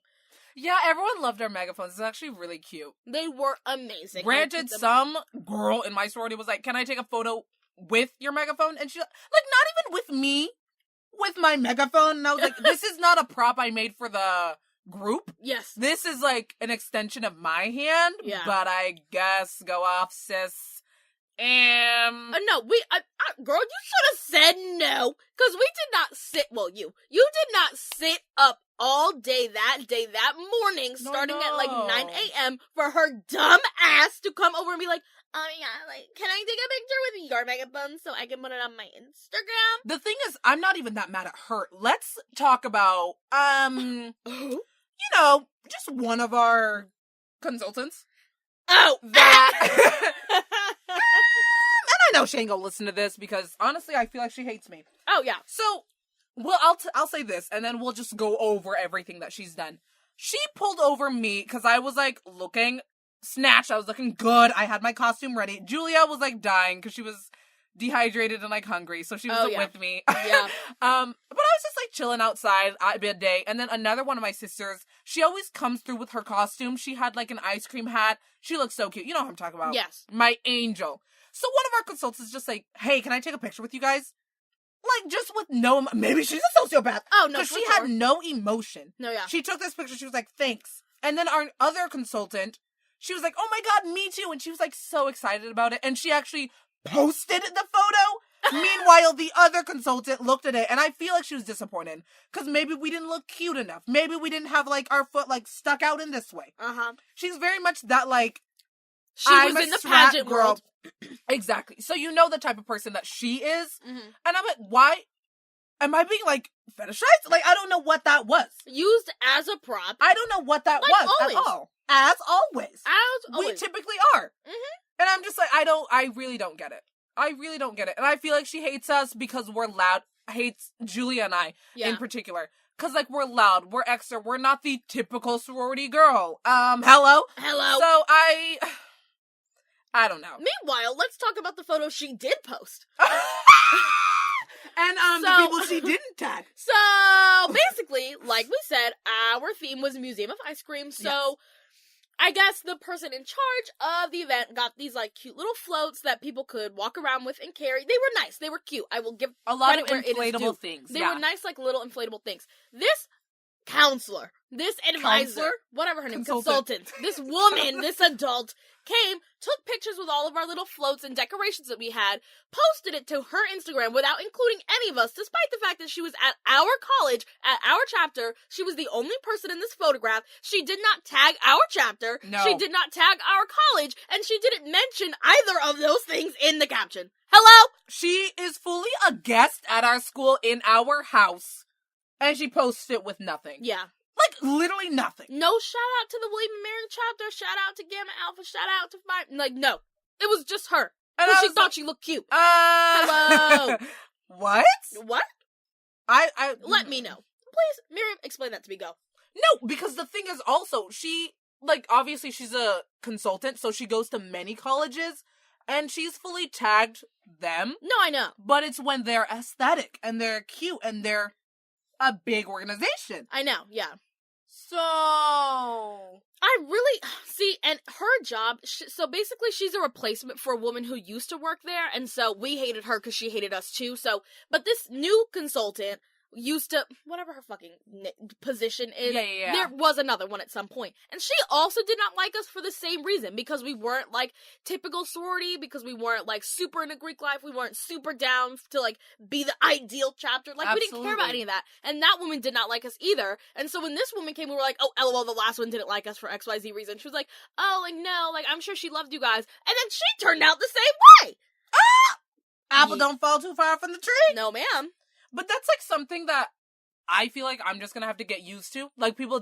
[SPEAKER 1] Yeah, everyone loved our megaphones. It's actually really cute.
[SPEAKER 2] They were amazing.
[SPEAKER 1] Granted, some girl in my sorority was like, can I take a photo with your megaphone? And she, not even with me, with my megaphone. And I was like, this is not a prop I made for the group.
[SPEAKER 2] Yes.
[SPEAKER 1] This is an extension of my hand.
[SPEAKER 2] Yeah.
[SPEAKER 1] But I guess go off, sis.
[SPEAKER 2] No, girl, you should have said no, because we did not sit, you did not sit up all day that morning, starting at like 9 a.m. for her dumb ass to come over and be like, oh yeah, like, can I take a picture with your megaphone so I can put it on my Instagram?
[SPEAKER 1] The thing is, I'm not even that mad at her. Let's talk about, just one of our consultants.
[SPEAKER 2] Oh!
[SPEAKER 1] That... And I know she ain't gonna listen to this because, honestly, I feel like she hates me.
[SPEAKER 2] Oh, yeah.
[SPEAKER 1] So, well, I'll say this, and then we'll just go over everything that she's done. She pulled over me, because I was, like, looking snatched. I was looking good. I had my costume ready. Julia was, like, dying, because she was dehydrated and, like, hungry, so she wasn't with me.
[SPEAKER 2] Yeah.
[SPEAKER 1] But I was just, like, chilling outside at midday, and then another one of my sisters, she always comes through with her costume. She had, like, an ice cream hat. She looks so cute. You know what I'm talking about.
[SPEAKER 2] Yes.
[SPEAKER 1] My angel. So one of our consultants is just like, hey, can I take a picture with you guys? Like, just with no... Maybe she's a sociopath.
[SPEAKER 2] Oh, no,
[SPEAKER 1] because she had no emotion.
[SPEAKER 2] No, yeah.
[SPEAKER 1] She took this picture. She was like, thanks. And then our other consultant, she was like, oh my God, me too. And she was like so excited about it. And she actually posted the photo. Meanwhile, the other consultant looked at it. And I feel like she was disappointed. Because maybe we didn't look cute enough. Maybe we didn't have, like, our foot, like, stuck out in this way.
[SPEAKER 2] Uh-huh.
[SPEAKER 1] She's very much that, like...
[SPEAKER 2] She was in the pageant world.
[SPEAKER 1] Exactly. So you know the type of person that she is.
[SPEAKER 2] Mm-hmm.
[SPEAKER 1] And I'm like, why am I being, like, fetishized? Like, I don't know what that was.
[SPEAKER 2] Used as a prop.
[SPEAKER 1] I don't know what that
[SPEAKER 2] like
[SPEAKER 1] was
[SPEAKER 2] always.
[SPEAKER 1] at all. As always.
[SPEAKER 2] As always.
[SPEAKER 1] We typically are.
[SPEAKER 2] Mm-hmm.
[SPEAKER 1] And I'm just like, I really don't get it. I really don't get it. And I feel like she hates us because we're loud. Hates Julia and I in particular. Because, like, we're loud. We're extra. We're not the typical sorority girl. Hello?
[SPEAKER 2] Hello.
[SPEAKER 1] So I don't know.
[SPEAKER 2] Meanwhile, let's talk about the photo she did post.
[SPEAKER 1] And the people she didn't tag.
[SPEAKER 2] So, basically, like we said, our theme was Museum of Ice Cream. So, yes. I guess the person in charge of the event got these, like, cute little floats that people could walk around with and carry. They were nice. They were cute. I will give
[SPEAKER 1] a lot of inflatable things.
[SPEAKER 2] They were nice, like, little inflatable things. This counselor, this advisor, whatever her name, consultant, this woman, this adult, came, took pictures with all of our little floats and decorations that we had, posted it to her Instagram without including any of us, despite the fact that she was at our college, at our chapter. She was the only person in this photograph. She did not tag our chapter.
[SPEAKER 1] No.
[SPEAKER 2] She did not tag our college, and she didn't mention either of those things in the caption. Hello?
[SPEAKER 1] She is fully a guest at our school in our house, and she posted it with nothing.
[SPEAKER 2] Yeah.
[SPEAKER 1] Like, literally nothing.
[SPEAKER 2] No shout out to the William and Mary chapter, shout out to Gamma Alpha, shout out to Phi. Like, no. It was just her. Because she thought she looked cute. Hello.
[SPEAKER 1] What?
[SPEAKER 2] What?
[SPEAKER 1] I
[SPEAKER 2] Let me know. Please, Miriam, explain that to me, go.
[SPEAKER 1] No, because the thing is also, she, like, obviously she's a consultant, so she goes to many colleges, and she's fully tagged them.
[SPEAKER 2] No, I know.
[SPEAKER 1] But it's when they're aesthetic, and they're cute, and they're a big organization.
[SPEAKER 2] I know, yeah.
[SPEAKER 1] So...
[SPEAKER 2] I really... See, and her job... So basically, she's a replacement for a woman who used to work there, and so we hated her because she hated us too, so... But this new consultant used to... Whatever her fucking position is.
[SPEAKER 1] Yeah.
[SPEAKER 2] There was another one at some point. And she also did not like us for the same reason, because we weren't, like, typical sorority, because we weren't, like, super into Greek life, we weren't super down to, like, be the ideal chapter. Like,
[SPEAKER 1] Absolutely.
[SPEAKER 2] we didn't care about any of that. And that woman did not like us either. And so when this woman came, we were like, oh, LOL, the last one didn't like us for XYZ reason. She was like, oh, like, no, like, I'm sure she loved you guys. And then she turned out the same way!
[SPEAKER 1] Apple don't fall too far from the tree!
[SPEAKER 2] No, ma'am.
[SPEAKER 1] But that's, like, something that I feel like I'm just gonna have to get used to. Like, people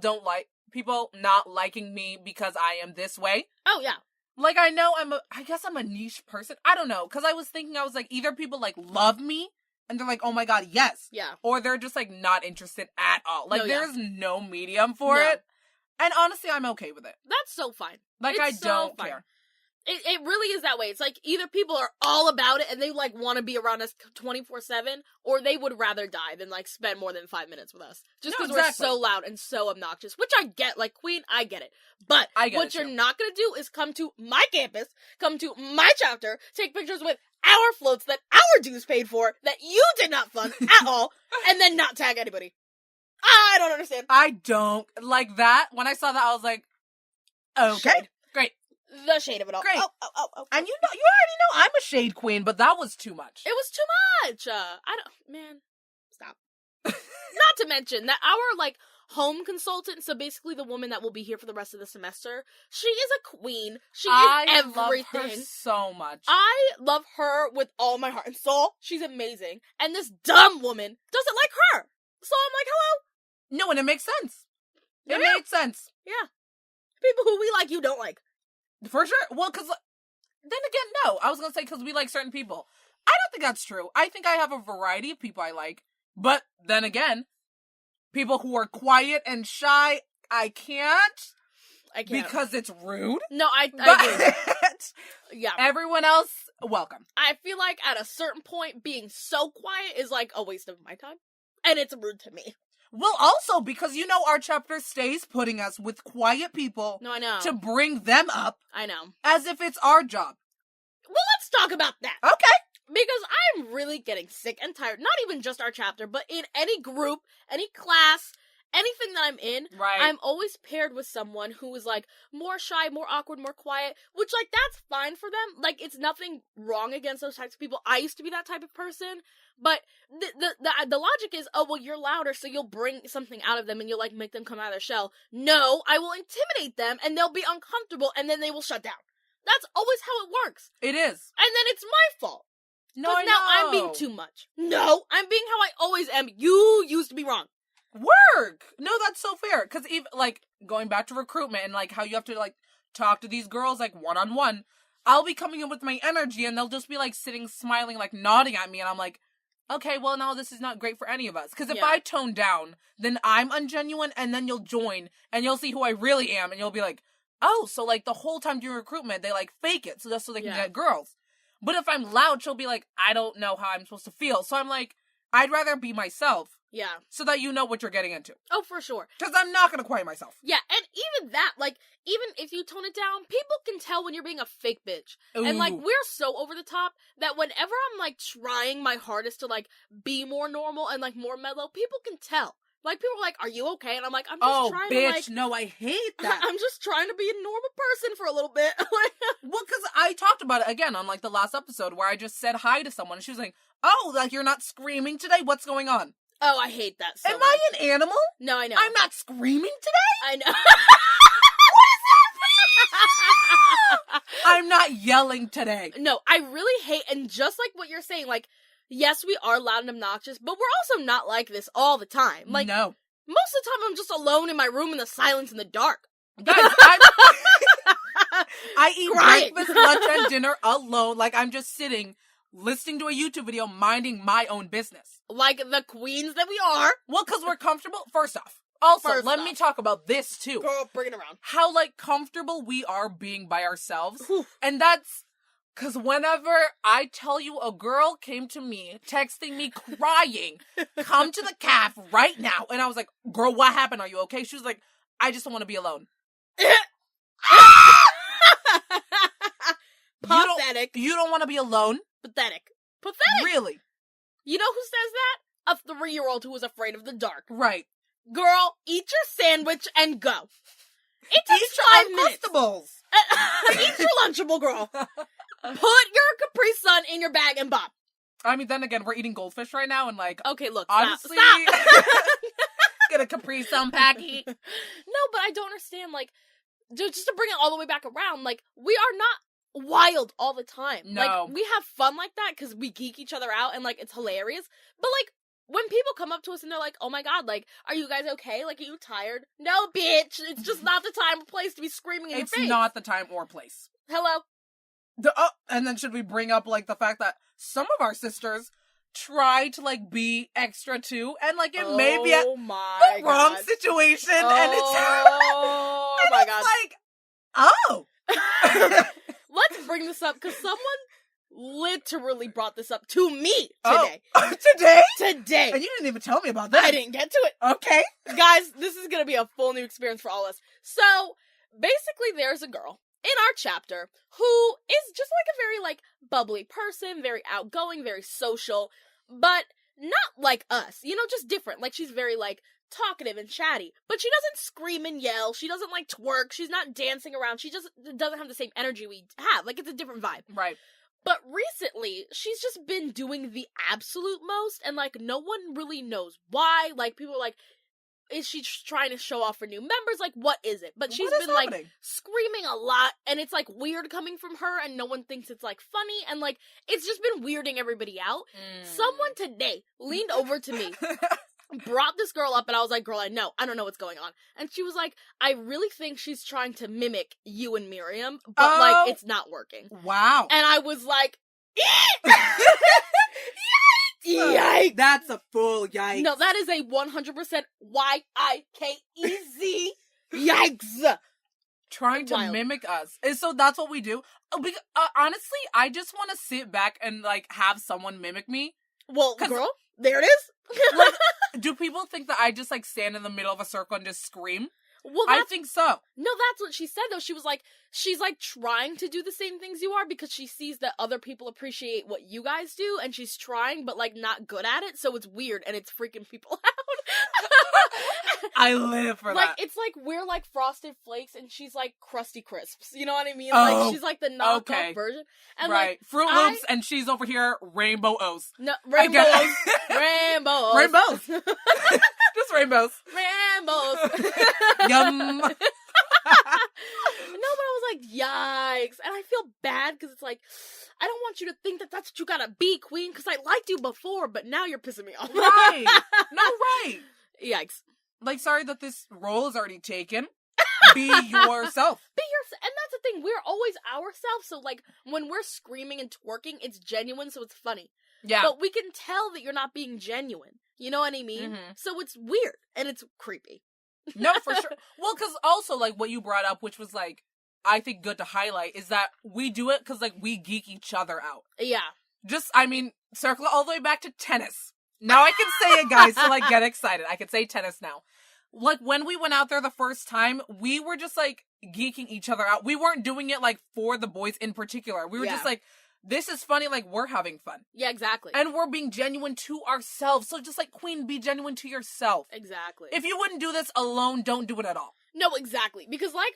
[SPEAKER 1] not liking me because I am this way.
[SPEAKER 2] Oh, yeah.
[SPEAKER 1] Like, I know I guess I'm a niche person. I don't know. Because I was like, either people, like, love me, and they're like, oh my God, yes.
[SPEAKER 2] Yeah.
[SPEAKER 1] Or they're just, like, not interested at all. Like,
[SPEAKER 2] No, yeah.
[SPEAKER 1] there's no medium for it. And honestly, I'm okay with it.
[SPEAKER 2] That's so fine.
[SPEAKER 1] Like,
[SPEAKER 2] It's
[SPEAKER 1] I
[SPEAKER 2] so
[SPEAKER 1] don't
[SPEAKER 2] fine.
[SPEAKER 1] care.
[SPEAKER 2] It really is that way. It's like either people are all about it and they like want to be around us 24/7, or they would rather die than like spend more than 5 minutes with us. Just because we're so loud and so obnoxious, which I get. Like, Queen, I get it. But what you're not going to do is come to my campus, come to my chapter, take pictures with our floats that our dues paid for, that you did not fund at all, and then not tag anybody. I don't understand.
[SPEAKER 1] I don't. Like that, when I saw that, I was like, okay, great.
[SPEAKER 2] the shade of it all.
[SPEAKER 1] Great.
[SPEAKER 2] Oh.
[SPEAKER 1] And you already know I'm a shade queen, but that was too much.
[SPEAKER 2] It was too much. Stop. Not to mention that our, like, home consultant, so basically the woman that will be here for the rest of the semester, she is a queen. She is everything.
[SPEAKER 1] I love her so much.
[SPEAKER 2] I love her with all my heart and soul. She's amazing. And this dumb woman doesn't like her. So I'm like, hello?
[SPEAKER 1] No, and it makes sense. It
[SPEAKER 2] Yeah.
[SPEAKER 1] made sense.
[SPEAKER 2] Yeah. People who we like, you don't like.
[SPEAKER 1] For sure. Well, because, then again, no. I was going to say because we like certain people. I don't think that's true. I think I have a variety of people I like. But then again, people who are quiet and shy, I can't. Because it's rude.
[SPEAKER 2] No, I agree.
[SPEAKER 1] But
[SPEAKER 2] Yeah.
[SPEAKER 1] everyone else, welcome.
[SPEAKER 2] I feel like at a certain point, being so quiet is like a waste of my time. And it's rude to me.
[SPEAKER 1] Well, also, because our chapter stays putting us with quiet people
[SPEAKER 2] No, I know.
[SPEAKER 1] to bring them up
[SPEAKER 2] I know.
[SPEAKER 1] as if it's our job.
[SPEAKER 2] Well, let's talk about that.
[SPEAKER 1] Okay.
[SPEAKER 2] Because I'm really getting sick and tired. Not even just our chapter, but in any group, any class, anything that I'm in,
[SPEAKER 1] Right.
[SPEAKER 2] I'm always paired with someone who is, like, more shy, more awkward, more quiet, which, like, that's fine for them. Like, it's nothing wrong against those types of people. I used to be that type of person, but the logic is, oh, well, you're louder, so you'll bring something out of them and you'll, like, make them come out of their shell. No, I will intimidate them and they'll be uncomfortable and then they will shut down. That's always how it works.
[SPEAKER 1] It is.
[SPEAKER 2] And then it's my fault.
[SPEAKER 1] No, I
[SPEAKER 2] Because now I'm
[SPEAKER 1] know.
[SPEAKER 2] being too much. No, I'm being how I always am. You used to be wrong.
[SPEAKER 1] Work. No, that's so fair. Because even, like, going back to recruitment and, like, how you have to, like, talk to these girls, like, one-on-one, I'll be coming in with my energy and they'll just be, like, sitting, smiling, like, nodding at me. And I'm like, okay, well, no, this is not great for any of us. Because if
[SPEAKER 2] Yeah.
[SPEAKER 1] I tone down, then I'm ungenuine and then you'll join and you'll see who I really am. And you'll be like, oh, so, like, the whole time during recruitment, they, like, fake it. So that's so they can
[SPEAKER 2] Yeah.
[SPEAKER 1] get girls. But if I'm loud, she'll be like, I don't know how I'm supposed to feel. So I'm like, I'd rather be myself
[SPEAKER 2] Yeah.
[SPEAKER 1] so that you know what you're getting into.
[SPEAKER 2] Oh, for sure.
[SPEAKER 1] Because I'm not going to quiet myself.
[SPEAKER 2] Yeah, and even that, like, even if you tone it down, people can tell when you're being a fake bitch. And, like,
[SPEAKER 1] Ooh.
[SPEAKER 2] we're so over the top that whenever I'm, like, trying my hardest to, like, be more normal and, like, more mellow, people can tell. Like, people are like, are you okay? And I'm like, I'm just trying
[SPEAKER 1] bitch,
[SPEAKER 2] to, like...
[SPEAKER 1] no, I hate that.
[SPEAKER 2] I'm just trying to be a normal person for a little bit.
[SPEAKER 1] Well, because I talked about it again on, like, the last episode where I just said hi to someone and she was like, oh, like, you're not screaming today? What's going on?
[SPEAKER 2] Oh, I hate that so
[SPEAKER 1] Am
[SPEAKER 2] much.
[SPEAKER 1] I an animal?
[SPEAKER 2] No, I know.
[SPEAKER 1] I'm not screaming today?
[SPEAKER 2] I know.
[SPEAKER 1] I'm not yelling today.
[SPEAKER 2] No, I really hate, and just like what you're saying, like, yes, we are loud and obnoxious, but we're also not like this all the time. Like,
[SPEAKER 1] no.
[SPEAKER 2] most of the time I'm just alone in my room in the silence in the dark.
[SPEAKER 1] Guys, I eat
[SPEAKER 2] Crying.
[SPEAKER 1] breakfast, lunch, and dinner alone. Like, I'm just sitting, listening to a YouTube video, minding my own business.
[SPEAKER 2] Like the queens that we are.
[SPEAKER 1] Well, because we're comfortable. First off. Also,
[SPEAKER 2] First
[SPEAKER 1] let
[SPEAKER 2] off.
[SPEAKER 1] me talk about this, too.
[SPEAKER 2] Girl, bring it around.
[SPEAKER 1] How, like, comfortable we are being by ourselves.
[SPEAKER 2] Whew.
[SPEAKER 1] And that's... Because whenever I tell you a girl came to me, texting me, crying, come to the calf right now. And I was like, girl, what happened? Are you okay? She was like, I just don't want to be alone.
[SPEAKER 2] Pathetic.
[SPEAKER 1] You don't want to be alone?
[SPEAKER 2] Pathetic. Pathetic.
[SPEAKER 1] Really?
[SPEAKER 2] You know who says that? A 3-year-old who was afraid of the dark.
[SPEAKER 1] Right.
[SPEAKER 2] Girl, eat your sandwich and go. It takes
[SPEAKER 1] Eat
[SPEAKER 2] 5
[SPEAKER 1] your
[SPEAKER 2] minutes.
[SPEAKER 1] Uncrustables.
[SPEAKER 2] Eat your Lunchable, girl. Put your Capri Sun in your bag and bop.
[SPEAKER 1] I mean, then again, we're eating goldfish right now, and like,
[SPEAKER 2] Okay, look,
[SPEAKER 1] honestly,
[SPEAKER 2] stop.
[SPEAKER 1] get a Capri Sun packy.
[SPEAKER 2] No, but I don't understand, like, just to bring it all the way back around, like, we are not wild all the time.
[SPEAKER 1] No.
[SPEAKER 2] Like, we have fun like that because we geek each other out and, like, it's hilarious. But, like, when people come up to us and they're like, oh my god, like, are you guys okay? Like, are you tired? No, bitch. It's just not the time or place to be screaming in your
[SPEAKER 1] It's
[SPEAKER 2] face.
[SPEAKER 1] not the time or place.
[SPEAKER 2] Hello?
[SPEAKER 1] And then should we bring up, like, the fact that some of our sisters try to, like, be extra too, and, like, it may be at
[SPEAKER 2] Oh my
[SPEAKER 1] the wrong
[SPEAKER 2] god.
[SPEAKER 1] situation, and
[SPEAKER 2] Oh
[SPEAKER 1] it's,
[SPEAKER 2] my
[SPEAKER 1] and
[SPEAKER 2] god.
[SPEAKER 1] it's like, oh.
[SPEAKER 2] Let's bring this up because someone literally brought this up to me today.
[SPEAKER 1] Oh, today?
[SPEAKER 2] Today.
[SPEAKER 1] And you didn't even tell me about that.
[SPEAKER 2] I didn't get to it.
[SPEAKER 1] Okay.
[SPEAKER 2] Guys, this is gonna be a full new experience for all of us. So, basically, there's a girl in our chapter who is just like a very, like, bubbly person, very outgoing, very social, but not like us, you know, just different. Like, she's very, like, talkative and chatty, but she doesn't scream and yell. She doesn't, like, twerk. She's not dancing around. She just doesn't have the same energy we have. Like, it's a different vibe.
[SPEAKER 1] Right.
[SPEAKER 2] But recently, she's just been doing the absolute most, and, like, no one really knows why. Like, people are like, is she trying to show off for new members? Like, what is it? But she's been, like, screaming a lot, and it's, like, weird coming from her, and no one thinks it's, like, funny, and, like, it's just been weirding everybody out. Someone today leaned over to me, brought this girl up, and I was like, girl, I don't know what's going on. And she was like, I really think she's trying to mimic you and Miriam, but, like, it's not working.
[SPEAKER 1] Wow.
[SPEAKER 2] And I was like, yikes!
[SPEAKER 1] That's a full yikes.
[SPEAKER 2] No, that is a 100% YIKEZ. Yikes!
[SPEAKER 1] Trying to
[SPEAKER 2] Wild.
[SPEAKER 1] mimic us. And so that's what we do. Honestly, I just want to sit back and, like, have someone mimic me.
[SPEAKER 2] Well, girl, there it is.
[SPEAKER 1] Like, do people think that I just, like, stand in the middle of a circle and just scream?
[SPEAKER 2] Well,
[SPEAKER 1] I think so.
[SPEAKER 2] No, that's what she said, though. She was like, she's, like, trying to do the same things you are because she sees that other people appreciate what you guys do, and she's trying, but, like, not good at it, so it's weird, and it's freaking people out.
[SPEAKER 1] I live for that.
[SPEAKER 2] Like, it's like, we're, like, Frosted Flakes, and she's, like, Crusty Crisps. You know what I mean? Like, she's, like, the knockoff version. And,
[SPEAKER 1] right.
[SPEAKER 2] like,
[SPEAKER 1] Fruit Loops, and she's over here, Rainbow O's.
[SPEAKER 2] No, Rainbows. Rainbows.
[SPEAKER 1] Rainbows. Just rainbows.
[SPEAKER 2] Rainbows.
[SPEAKER 1] Yum.
[SPEAKER 2] No, but I was like, yikes. And I feel bad because it's like, I don't want you to think that that's what you gotta be, queen, because I liked you before, but now you're pissing me off.
[SPEAKER 1] Right. No, right.
[SPEAKER 2] Yikes.
[SPEAKER 1] Like, sorry that this role is already taken. Be yourself.
[SPEAKER 2] Be yourself. And that's the thing, we're always ourselves, so, like, when we're screaming and twerking, it's genuine, so it's funny.
[SPEAKER 1] Yeah.
[SPEAKER 2] But we can tell that you're not being genuine. You know what I mean?
[SPEAKER 1] Mm-hmm.
[SPEAKER 2] So it's weird, and it's creepy.
[SPEAKER 1] No, for sure. Well, because also, like, what you brought up, which was, like, I think good to highlight, is that we do it because, like, we geek each other out.
[SPEAKER 2] Yeah.
[SPEAKER 1] Just, I mean, circle it all the way back to tennis. Now I can say it, guys, so, like, get excited. I can say tennis now. Like, when we went out there the first time, we were just, like, geeking each other out. We weren't doing it, like, for the boys in particular. We were just, like, this is funny, like, we're having fun.
[SPEAKER 2] Yeah, exactly.
[SPEAKER 1] And we're being genuine to ourselves. So just, like, queen, be genuine to yourself.
[SPEAKER 2] Exactly.
[SPEAKER 1] If you wouldn't do this alone, don't do it at all.
[SPEAKER 2] No, exactly. Because, like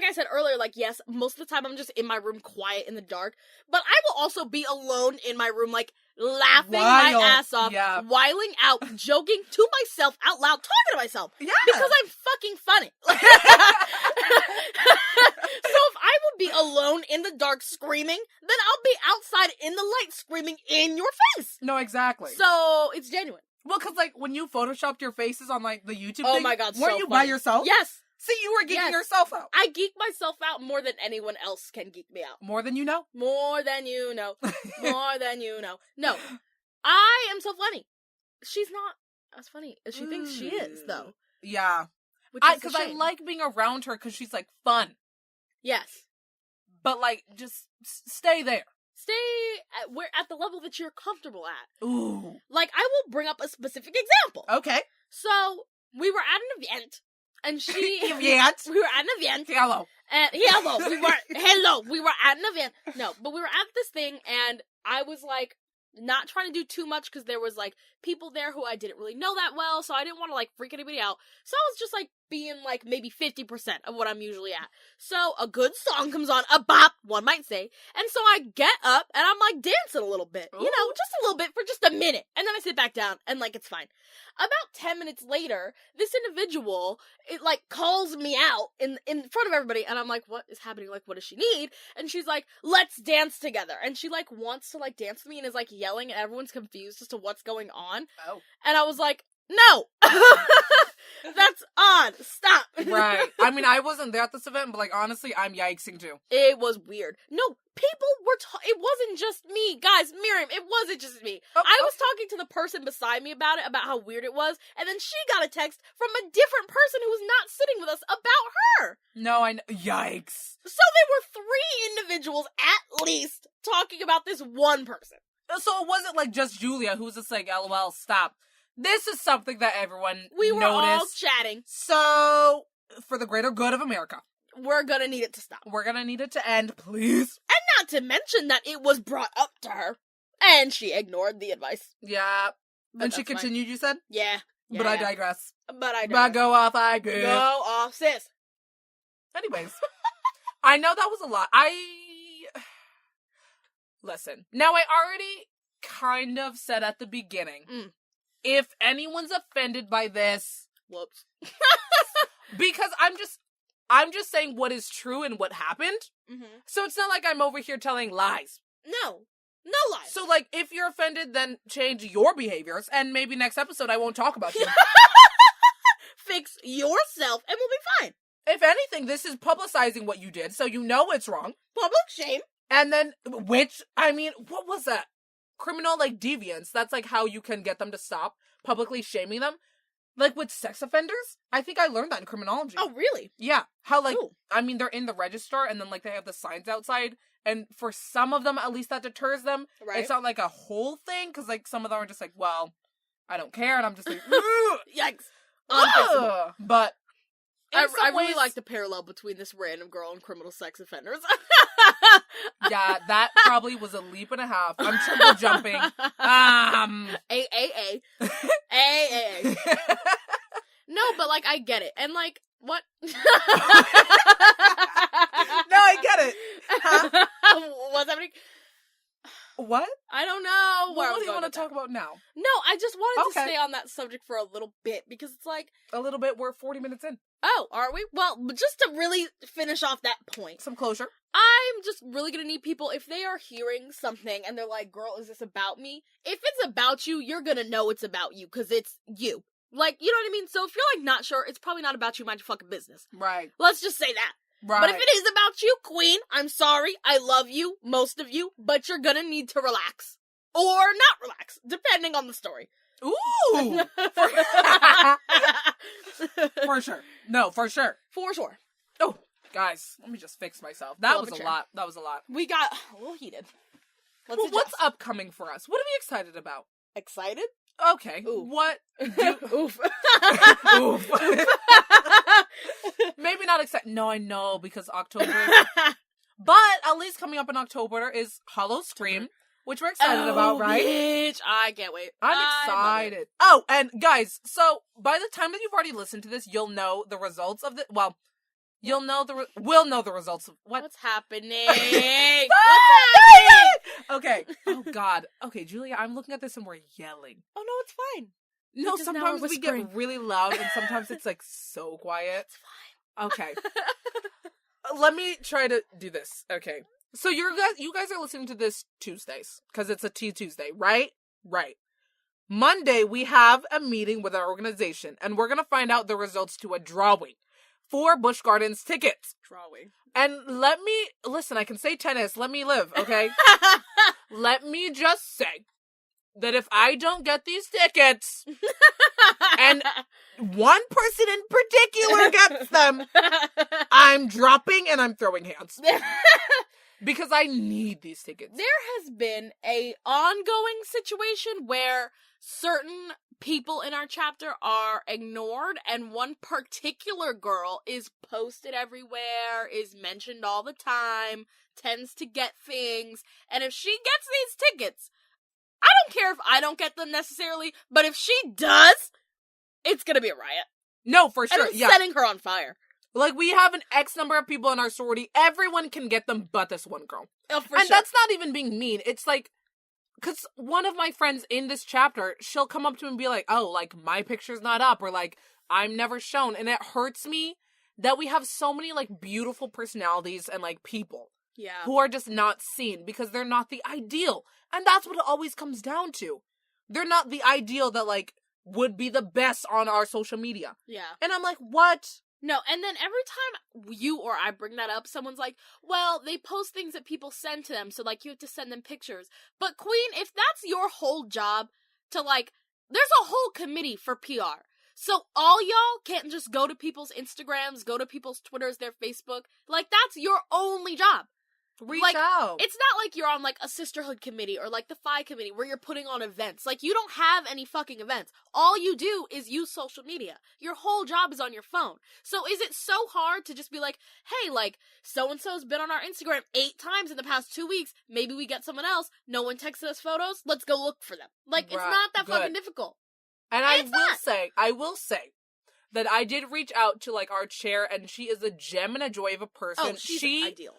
[SPEAKER 2] I said earlier, like, yes, most of the time I'm just in my room quiet in the dark, but I will also be alone in my room, like, laughing my ass off, whiling out, joking to myself out loud, talking to myself. Yeah. Because I'm fucking funny. So if I would be alone in the dark screaming, then I'll be outside in the light screaming in your face.
[SPEAKER 1] No, exactly.
[SPEAKER 2] So it's genuine.
[SPEAKER 1] Well, because, like, when you photoshopped your faces on, like, the YouTube thing,
[SPEAKER 2] my God,
[SPEAKER 1] weren't you by yourself?
[SPEAKER 2] Yes.
[SPEAKER 1] See, you were geeking yourself out.
[SPEAKER 2] I geek myself out more than anyone else can geek me out.
[SPEAKER 1] More than you know?
[SPEAKER 2] More than you know. More than you know. No. I am so funny. She's not as funny as she thinks she is, though.
[SPEAKER 1] Yeah. Because I like being around her because she's, like, fun.
[SPEAKER 2] Yes.
[SPEAKER 1] But, like, just stay there.
[SPEAKER 2] Stay at the level that you're comfortable at.
[SPEAKER 1] Ooh.
[SPEAKER 2] Like, I will bring up a specific example.
[SPEAKER 1] Okay.
[SPEAKER 2] So, we were at an event, and she...
[SPEAKER 1] We
[SPEAKER 2] were at an event.
[SPEAKER 1] Hello.
[SPEAKER 2] And, we were at an event. No, but we were at this thing, and I was, like, not trying to do too much, because there was, like, people there who I didn't really know that well, so I didn't want to, like, freak anybody out. So I was just, like, being, like, maybe 50% of what I'm usually at. So a good song comes on, a bop, one might say, and so I get up, and I'm, like, dancing a little bit. Ooh. You know, just a little bit for just a minute. And then I sit back down, and, like, it's fine. About 10 minutes later, this individual, it, like, calls me out in front of everybody, and I'm like, what is happening? Like, what does she need? And she's like, let's dance together. And she, like, wants to, like, dance with me and is, like, yelling, and everyone's confused as to what's going on. Oh. And I was like, no! That's odd. Stop.
[SPEAKER 1] Right. I mean, I wasn't there at this event, but, like, honestly, I'm yikesing too.
[SPEAKER 2] It was weird. No, people were it wasn't just me. Guys, Miriam, it wasn't just me. I was talking to the person beside me about it, about how weird it was, and then she got a text from a different person who was not sitting with us about her.
[SPEAKER 1] No, I know. Yikes.
[SPEAKER 2] So there were 3 individuals, at least, talking about this one person.
[SPEAKER 1] So it wasn't, like, just Julia who was just like, LOL, stop. This is something that everyone
[SPEAKER 2] We were
[SPEAKER 1] noticed.
[SPEAKER 2] all chatting.
[SPEAKER 1] So, for the greater good of America,
[SPEAKER 2] we're gonna need it to stop.
[SPEAKER 1] We're gonna need it to end, please.
[SPEAKER 2] And not to mention that it was brought up to her, and she ignored the advice.
[SPEAKER 1] Yeah. And she continued, you said?
[SPEAKER 2] Yeah. Yeah,
[SPEAKER 1] but I
[SPEAKER 2] yeah.
[SPEAKER 1] digress.
[SPEAKER 2] But
[SPEAKER 1] But go off, I guess.
[SPEAKER 2] Go off, sis.
[SPEAKER 1] Anyways, I know that was a lot. Listen, now I already kind of said at the beginning, if anyone's offended by this,
[SPEAKER 2] whoops.
[SPEAKER 1] because I'm just saying what is true and what happened.
[SPEAKER 2] Mm-hmm.
[SPEAKER 1] So it's not like I'm over here telling lies.
[SPEAKER 2] No lies.
[SPEAKER 1] So, like, if you're offended, then change your behaviors, and maybe next episode I won't talk about you.
[SPEAKER 2] Fix yourself, and we'll be fine.
[SPEAKER 1] If anything, this is publicizing what you did, so you know it's wrong.
[SPEAKER 2] Public shame.
[SPEAKER 1] And then, what was that? Criminal, like, deviance. That's, like, how you can get them to stop publicly shaming them. Like, with sex offenders? I think I learned that in criminology.
[SPEAKER 2] Oh, really?
[SPEAKER 1] Yeah. How, like,
[SPEAKER 2] Ooh.
[SPEAKER 1] they're in the register, and then, like, they have the signs outside, and for some of them, at least that deters them.
[SPEAKER 2] Right.
[SPEAKER 1] It's not, like, a whole thing, because, like, some of them are just like, well, I don't care, and I'm just like,
[SPEAKER 2] yikes.
[SPEAKER 1] But
[SPEAKER 2] I really like the parallel between this random girl and criminal sex offenders.
[SPEAKER 1] Yeah, that probably was a leap and a half. I'm triple jumping.
[SPEAKER 2] A. No, but, like, I get it. And, like, what?
[SPEAKER 1] No, I get it. Huh?
[SPEAKER 2] What's happening?
[SPEAKER 1] What?
[SPEAKER 2] I don't know.
[SPEAKER 1] What do you want to talk about now?
[SPEAKER 2] No, I just wanted to
[SPEAKER 1] Okay.
[SPEAKER 2] stay on that subject for a little bit, because it's like...
[SPEAKER 1] A little bit. We're 40 minutes in.
[SPEAKER 2] Oh, are we? Well, just to really finish off that point.
[SPEAKER 1] Some closure.
[SPEAKER 2] I'm just really gonna need people, if they are hearing something and they're like, girl, is this about me? If it's about you, you're gonna know it's about you, because it's you. Like, you know what I mean? So if you're, like, not sure, it's probably not about you, mind your fucking business.
[SPEAKER 1] Right.
[SPEAKER 2] Let's just say that.
[SPEAKER 1] Right.
[SPEAKER 2] But if it is about you, queen, I'm sorry, I love you, most of you, but you're gonna need to relax. Or not relax, depending on the story.
[SPEAKER 1] Ooh! For sure. No, for sure.
[SPEAKER 2] For sure.
[SPEAKER 1] Oh, guys, let me just fix myself. That
[SPEAKER 2] Pull up
[SPEAKER 1] was
[SPEAKER 2] a
[SPEAKER 1] a
[SPEAKER 2] chair.
[SPEAKER 1] lot. That was a lot.
[SPEAKER 2] We got a little heated. Let's
[SPEAKER 1] Well, what's
[SPEAKER 2] adjust.
[SPEAKER 1] upcoming for us? What are we excited about?
[SPEAKER 2] Excited?
[SPEAKER 1] Okay.
[SPEAKER 2] Ooh.
[SPEAKER 1] What?
[SPEAKER 2] Oof.
[SPEAKER 1] Oof. Maybe not excited. No, I know, because October. But at least coming up in October is Hollow Scream, which we're excited about, right?
[SPEAKER 2] Bitch. I can't wait.
[SPEAKER 1] I'm
[SPEAKER 2] I love it.
[SPEAKER 1] excited. Oh, and guys, so by the time that you've already listened to this, you'll know the results of the. Well, we'll know the results of what.
[SPEAKER 2] What's happening?
[SPEAKER 1] Stop!
[SPEAKER 2] What's happening?
[SPEAKER 1] Okay. Oh God. Okay, Julia, I'm looking at this and we're yelling.
[SPEAKER 2] Oh no, it's fine.
[SPEAKER 1] No,
[SPEAKER 2] Because now
[SPEAKER 1] sometimes
[SPEAKER 2] we're
[SPEAKER 1] we get
[SPEAKER 2] whispering.
[SPEAKER 1] really loud, and sometimes it's like so quiet.
[SPEAKER 2] It's fine.
[SPEAKER 1] Okay. Let me try to do this. Okay. So you guys are listening to this Tuesdays because it's a Tea Tuesday, right? Right. Monday we have a meeting with our organization, and we're gonna find out the results to a drawing for Busch Gardens tickets.
[SPEAKER 2] Drawing.
[SPEAKER 1] And listen, I can say tennis. Let me live, okay? Let me just say that if I don't get these tickets, and one person in particular gets them, I'm dropping and I'm throwing hands. Because I need these tickets.
[SPEAKER 2] There has been a ongoing situation where certain people in our chapter are ignored, and one particular girl is posted everywhere, is mentioned all the time, tends to get things, and if she gets these tickets, I don't care if I don't get them necessarily, but if she does, it's gonna be a riot.
[SPEAKER 1] No, for sure.
[SPEAKER 2] And I'm
[SPEAKER 1] Yeah.
[SPEAKER 2] setting her on fire.
[SPEAKER 1] Like, we have an X number of people in our sorority. Everyone can get them but this one girl.
[SPEAKER 2] Oh, for
[SPEAKER 1] And
[SPEAKER 2] sure.
[SPEAKER 1] that's not even being mean. It's like, because one of my friends in this chapter, she'll come up to me and be like, oh, like, my picture's not up, or like, I'm never shown. And it hurts me that we have so many, like, beautiful personalities and, like, people
[SPEAKER 2] Yeah.
[SPEAKER 1] who are just not seen because they're not the ideal. And that's what it always comes down to. They're not the ideal that, like, would be the best on our social media.
[SPEAKER 2] Yeah.
[SPEAKER 1] And I'm like, what?
[SPEAKER 2] No, and then every time you or I bring that up, someone's like, well, they post things that people send to them, so, like, you have to send them pictures. But, Queen, if that's your whole job to, like, there's a whole committee for PR. So all y'all can't just go to people's Instagrams, go to people's Twitters, their Facebook. Like, that's your only job.
[SPEAKER 1] Reach
[SPEAKER 2] Like,
[SPEAKER 1] out.
[SPEAKER 2] It's not like you're on, like, a sisterhood committee or, like, the Phi committee where you're putting on events. Like, you don't have any fucking events. All you do is use social media. Your whole job is on your phone. So is it so hard to just be like, hey, like, so-and-so's been on our Instagram 8 times in the past 2 weeks. Maybe we get someone else. No one texted us photos. Let's go look for them. Like, it's
[SPEAKER 1] Right.
[SPEAKER 2] not that
[SPEAKER 1] Good.
[SPEAKER 2] fucking difficult.
[SPEAKER 1] And I will say that I did reach out to, like, our chair, and she is a gem and a joy of a person.
[SPEAKER 2] Oh, she's ideal.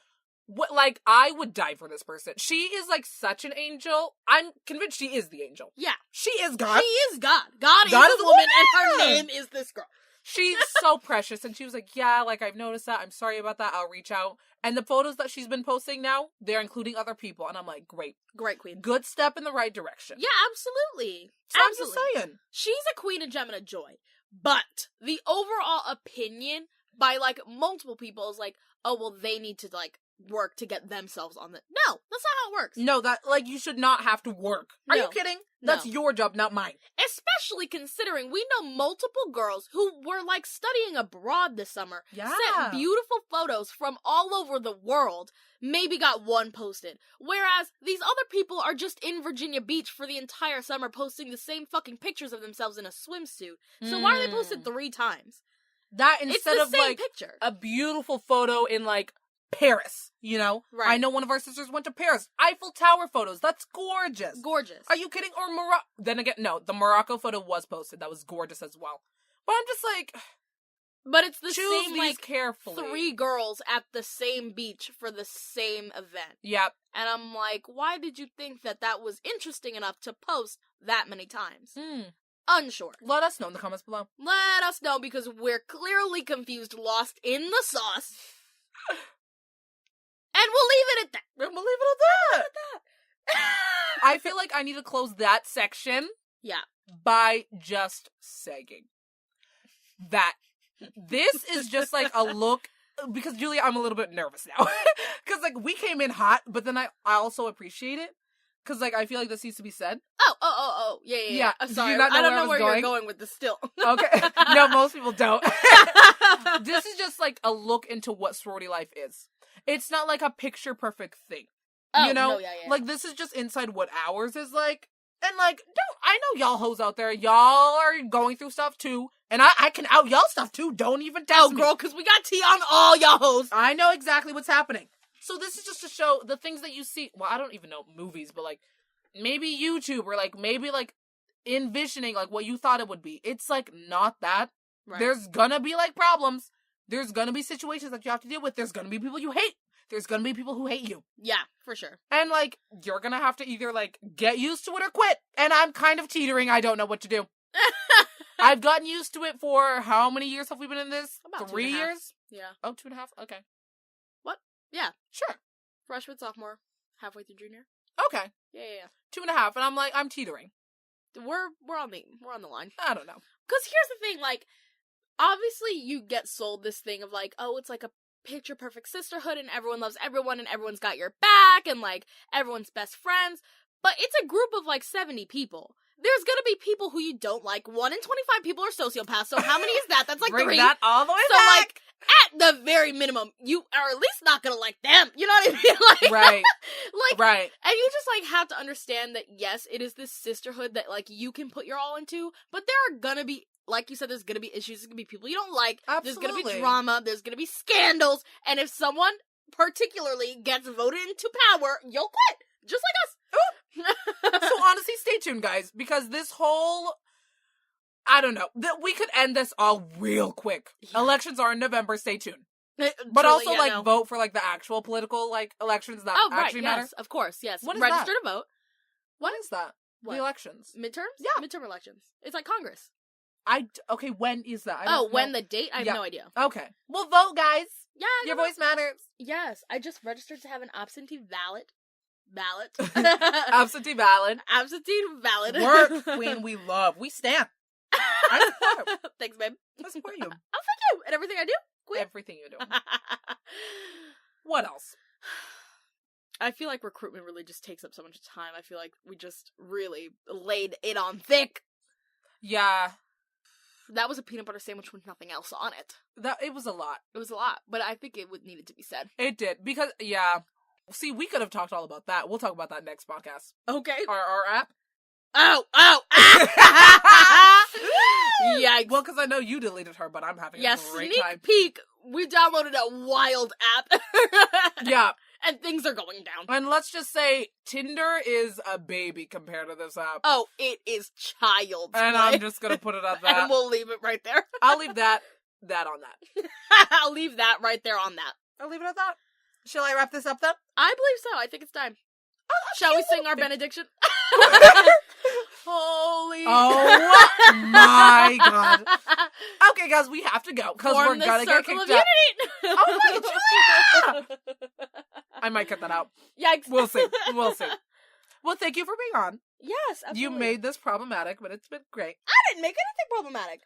[SPEAKER 1] Like, I would die for this person. She is, like, such an angel. I'm convinced she is the angel.
[SPEAKER 2] Yeah.
[SPEAKER 1] She is God.
[SPEAKER 2] She is God. God is a woman, and her name is this girl.
[SPEAKER 1] She's so precious, and she was like, yeah, like, I've noticed that. I'm sorry about that. I'll reach out. And the photos that she's been posting now, they're including other people, and I'm like, great.
[SPEAKER 2] Great queen.
[SPEAKER 1] Good step in the right direction.
[SPEAKER 2] Yeah, absolutely.
[SPEAKER 1] So
[SPEAKER 2] absolutely.
[SPEAKER 1] I'm just saying.
[SPEAKER 2] She's a queen, a gem, and a joy. But the overall opinion by, like, multiple people is like, oh, well, they need to, like, work to get themselves on the... No, that's not how it works.
[SPEAKER 1] No, that, like, you should not have to work. Are you kidding? That's your job, not mine.
[SPEAKER 2] Especially considering we know multiple girls who were, like, studying abroad this summer.
[SPEAKER 1] Yeah.
[SPEAKER 2] Sent beautiful photos from all over the world. Maybe got one posted. Whereas these other people are just in Virginia Beach for the entire summer posting the same fucking pictures of themselves in a swimsuit. So why are they posted 3 times?
[SPEAKER 1] That instead of, like,
[SPEAKER 2] picture.
[SPEAKER 1] A beautiful photo in, like, Paris, you know?
[SPEAKER 2] Right.
[SPEAKER 1] I know one of our sisters went to Paris. Eiffel Tower photos. That's gorgeous.
[SPEAKER 2] Gorgeous.
[SPEAKER 1] Are you kidding? Or Morocco. Then again, no, the Morocco photo was posted. That was gorgeous as well. But I'm just like...
[SPEAKER 2] But it's the
[SPEAKER 1] choose
[SPEAKER 2] same,
[SPEAKER 1] these
[SPEAKER 2] like,
[SPEAKER 1] carefully.
[SPEAKER 2] 3 girls at the same beach for the same event.
[SPEAKER 1] Yep.
[SPEAKER 2] And I'm like, why did you think that that was interesting enough to post that many times? Unsure.
[SPEAKER 1] Let us know in the comments below.
[SPEAKER 2] Let us know, because we're clearly confused, lost in the sauce. And we'll leave it at that.
[SPEAKER 1] And we'll leave it at that. I feel like I need to close that section.
[SPEAKER 2] Yeah.
[SPEAKER 1] By just saying that this is just like a look, because Julia, I'm a little bit nervous now. Because, like, we came in hot, but then I also appreciate it. Because, like, I feel like this needs to be said.
[SPEAKER 2] Oh. Yeah. I'm sorry.
[SPEAKER 1] Do you not know
[SPEAKER 2] I don't
[SPEAKER 1] where
[SPEAKER 2] know where
[SPEAKER 1] going?
[SPEAKER 2] you're going with this still.
[SPEAKER 1] Okay. No, most people don't. This is just, like, a look into what sorority life is. It's not, like, a picture-perfect thing.
[SPEAKER 2] Oh,
[SPEAKER 1] you know?
[SPEAKER 2] no, yeah.
[SPEAKER 1] Like, this is just inside what ours is like. And, like, I know y'all hoes out there. Y'all are going through stuff, too. And I can out y'all stuff, too. Don't even tell me.
[SPEAKER 2] girl, because we got tea on all y'all hoes.
[SPEAKER 1] I know exactly what's happening. So this is just to show the things that you see. Well, I don't even know movies, but, like, maybe YouTube or, like, maybe, like, envisioning, like, what you thought it would be. It's, like, not that. Right. There's gonna be, like, problems. There's gonna be situations that you have to deal with. There's gonna be people you hate. There's gonna be people who hate you.
[SPEAKER 2] Yeah, for sure.
[SPEAKER 1] And, like, you're gonna have to either, like, get used to it or quit. And I'm kind of teetering. I don't know what to do. I've gotten used to it for how many years have we been in this?
[SPEAKER 2] About
[SPEAKER 1] 3 years?
[SPEAKER 2] Yeah.
[SPEAKER 1] Oh, 2.5? Okay.
[SPEAKER 2] What? Yeah.
[SPEAKER 1] Sure.
[SPEAKER 2] Freshman, sophomore, halfway through junior.
[SPEAKER 1] Okay.
[SPEAKER 2] Yeah.
[SPEAKER 1] 2.5, and I'm like, I'm teetering.
[SPEAKER 2] We're on the line.
[SPEAKER 1] I don't know.
[SPEAKER 2] Because here's the thing, like, obviously you get sold this thing of, like, oh, it's like a picture-perfect sisterhood, and everyone loves everyone, and everyone's got your back, and, like, everyone's best friends. But it's a group of, like, 70 people. There's gonna be people who you don't like. 1 in 25 people are sociopaths, so how many is that? That's like
[SPEAKER 1] Bring
[SPEAKER 2] 3.
[SPEAKER 1] that all the way
[SPEAKER 2] so,
[SPEAKER 1] back.
[SPEAKER 2] Like, at the very minimum, you are at least not gonna like them. You know what I mean? Like,
[SPEAKER 1] right.
[SPEAKER 2] Like,
[SPEAKER 1] right.
[SPEAKER 2] And you just, like, have to understand that, yes, it is this sisterhood that, like, you can put your all into, but there are gonna be, like you said, there's gonna be issues, there's gonna be people you don't like,
[SPEAKER 1] Absolutely.
[SPEAKER 2] There's gonna be drama, there's gonna be scandals, and if someone particularly gets voted into power, you'll quit. Just like us.
[SPEAKER 1] So honestly, stay tuned, guys, because this whole, I don't know, we could end this all real quick. Yeah. Elections are in November, stay tuned. But truly, also, yeah, like, vote for, like, the actual political, like, elections that actually matter.
[SPEAKER 2] Yes, of course, yes.
[SPEAKER 1] What is
[SPEAKER 2] Register
[SPEAKER 1] that?
[SPEAKER 2] to vote.
[SPEAKER 1] What is that?
[SPEAKER 2] What?
[SPEAKER 1] The elections.
[SPEAKER 2] Midterms?
[SPEAKER 1] Yeah.
[SPEAKER 2] Midterm elections. It's like Congress.
[SPEAKER 1] Okay, when is that?
[SPEAKER 2] When the date? I have no idea.
[SPEAKER 1] Okay. Well, vote, guys.
[SPEAKER 2] Yeah.
[SPEAKER 1] Your voice matters.
[SPEAKER 2] Yes, I just registered to have an absentee ballot.
[SPEAKER 1] Absentee ballot.
[SPEAKER 2] Absentee ballot.
[SPEAKER 1] Work, queen, we love. We stand. I support.
[SPEAKER 2] Thanks, babe.
[SPEAKER 1] I support you.
[SPEAKER 2] Oh, thank you. And everything I do? Queen.
[SPEAKER 1] Everything you do. What else?
[SPEAKER 2] I feel like recruitment really just takes up so much time. I feel like we just really laid it on thick.
[SPEAKER 1] Yeah.
[SPEAKER 2] That was a peanut butter sandwich with nothing else on it.
[SPEAKER 1] It was a lot.
[SPEAKER 2] It was a lot, but I think it needed to be said.
[SPEAKER 1] It did, because, yeah. See, we could have talked all about that. We'll talk about that next podcast.
[SPEAKER 2] Okay.
[SPEAKER 1] Our app.
[SPEAKER 2] Oh! Yikes.
[SPEAKER 1] Well, because I know you deleted her, but I'm having a great time.
[SPEAKER 2] Sneak peek. We downloaded a wild app.
[SPEAKER 1] Yeah.
[SPEAKER 2] And things are going down.
[SPEAKER 1] And let's just say Tinder is a baby compared to this app.
[SPEAKER 2] Oh, it is child's
[SPEAKER 1] And
[SPEAKER 2] play.
[SPEAKER 1] I'm just gonna put it at that.
[SPEAKER 2] And we'll leave it right there.
[SPEAKER 1] I'll leave that on that.
[SPEAKER 2] I'll leave that right there on that.
[SPEAKER 1] I'll leave it at that. Shall I wrap this up then?
[SPEAKER 2] I believe so. I think it's time. Shall we sing our benediction? Holy.
[SPEAKER 1] Oh my god. Okay, guys, we have to go because we're gonna get kicked out. Oh my Julia! I might cut that out.
[SPEAKER 2] Yikes.
[SPEAKER 1] We'll see. We'll see. Well, thank you for being on.
[SPEAKER 2] Yes, absolutely.
[SPEAKER 1] You made this problematic, but it's been great.
[SPEAKER 2] I didn't make anything problematic.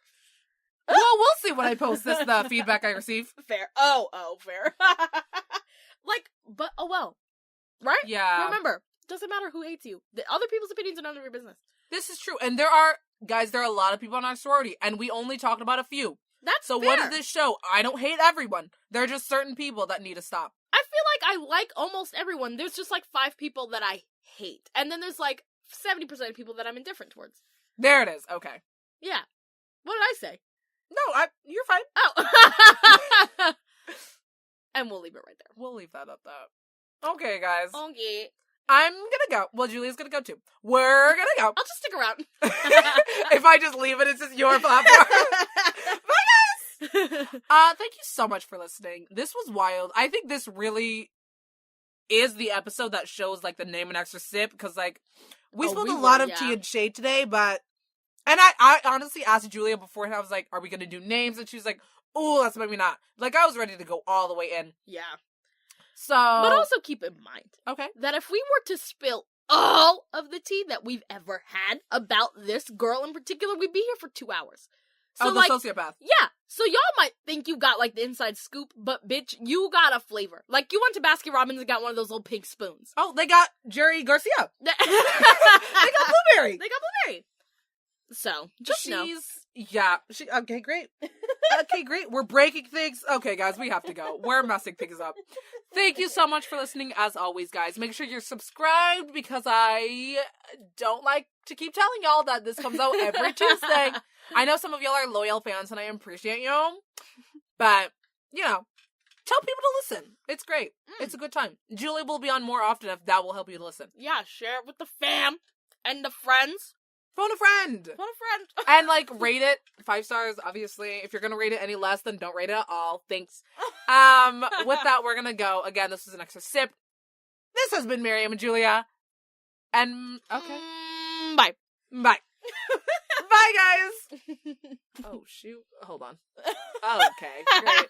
[SPEAKER 1] Well, we'll see when I post this, the feedback I receive.
[SPEAKER 2] Fair. Oh, fair. Oh well. Right?
[SPEAKER 1] Yeah.
[SPEAKER 2] Remember, doesn't matter who hates you. The other people's opinions are none of your business.
[SPEAKER 1] This is true. And there are a lot of people in our sorority, and we only talked about a few.
[SPEAKER 2] That's
[SPEAKER 1] so
[SPEAKER 2] fair.
[SPEAKER 1] What does this show? I don't hate everyone. There are just certain people that need to stop.
[SPEAKER 2] I feel like I like almost everyone. There's just 5 people that I hate. And then there's 70% of people that I'm indifferent towards.
[SPEAKER 1] There it is. Okay.
[SPEAKER 2] Yeah. What did I say?
[SPEAKER 1] No, you're fine.
[SPEAKER 2] Oh. And we'll leave it right there.
[SPEAKER 1] We'll leave that at that. Okay, guys.
[SPEAKER 2] Okay.
[SPEAKER 1] I'm gonna go. Well, Julia's gonna go too. We're gonna go.
[SPEAKER 2] I'll just stick around.
[SPEAKER 1] If I just leave it, it's just your platform. Bye, guys! Thank you so much for listening. This was wild. I think this really is the episode that shows, the name an extra sip, because, we spilled a lot of tea and shade today, but... And I honestly asked Julia beforehand, I was like, are we gonna do names? And she was like, oh, that's maybe not. I was ready to go all the way in.
[SPEAKER 2] Yeah.
[SPEAKER 1] So...
[SPEAKER 2] But also keep in mind,
[SPEAKER 1] okay, that
[SPEAKER 2] if we were to spill all of the tea that we've ever had about this girl in particular, we'd be here for 2 hours. So,
[SPEAKER 1] the sociopath.
[SPEAKER 2] Yeah. So y'all might think you got, the inside scoop, but bitch, you got a flavor. You went to Baskin Robbins and got one of those little pink spoons.
[SPEAKER 1] Oh, they got Jerry Garcia. They got Blueberry.
[SPEAKER 2] They got Blueberry. So, just know.
[SPEAKER 1] Yeah. Okay, great. Okay, great. We're breaking things. Okay, guys, we have to go. We're messing things up. Thank you so much for listening, as always, guys. Make sure you're subscribed, because I don't like to keep telling y'all that this comes out every Tuesday. I know some of y'all are loyal fans, and I appreciate you. But, tell people to listen. It's great. It's a good time. Julie will be on more often if that will help you to listen.
[SPEAKER 2] Yeah, share it with the fam and the friends.
[SPEAKER 1] Phone a friend.
[SPEAKER 2] Phone a
[SPEAKER 1] And,
[SPEAKER 2] friend.
[SPEAKER 1] rate it 5 stars, obviously. If you're gonna rate it any less, then don't rate it at all. Thanks. With that, we're gonna go. Again, this was an extra sip. This has been Miriam and Julia. And, okay.
[SPEAKER 2] Bye.
[SPEAKER 1] Bye. Bye, guys. Oh, shoot. Hold on. Okay, great.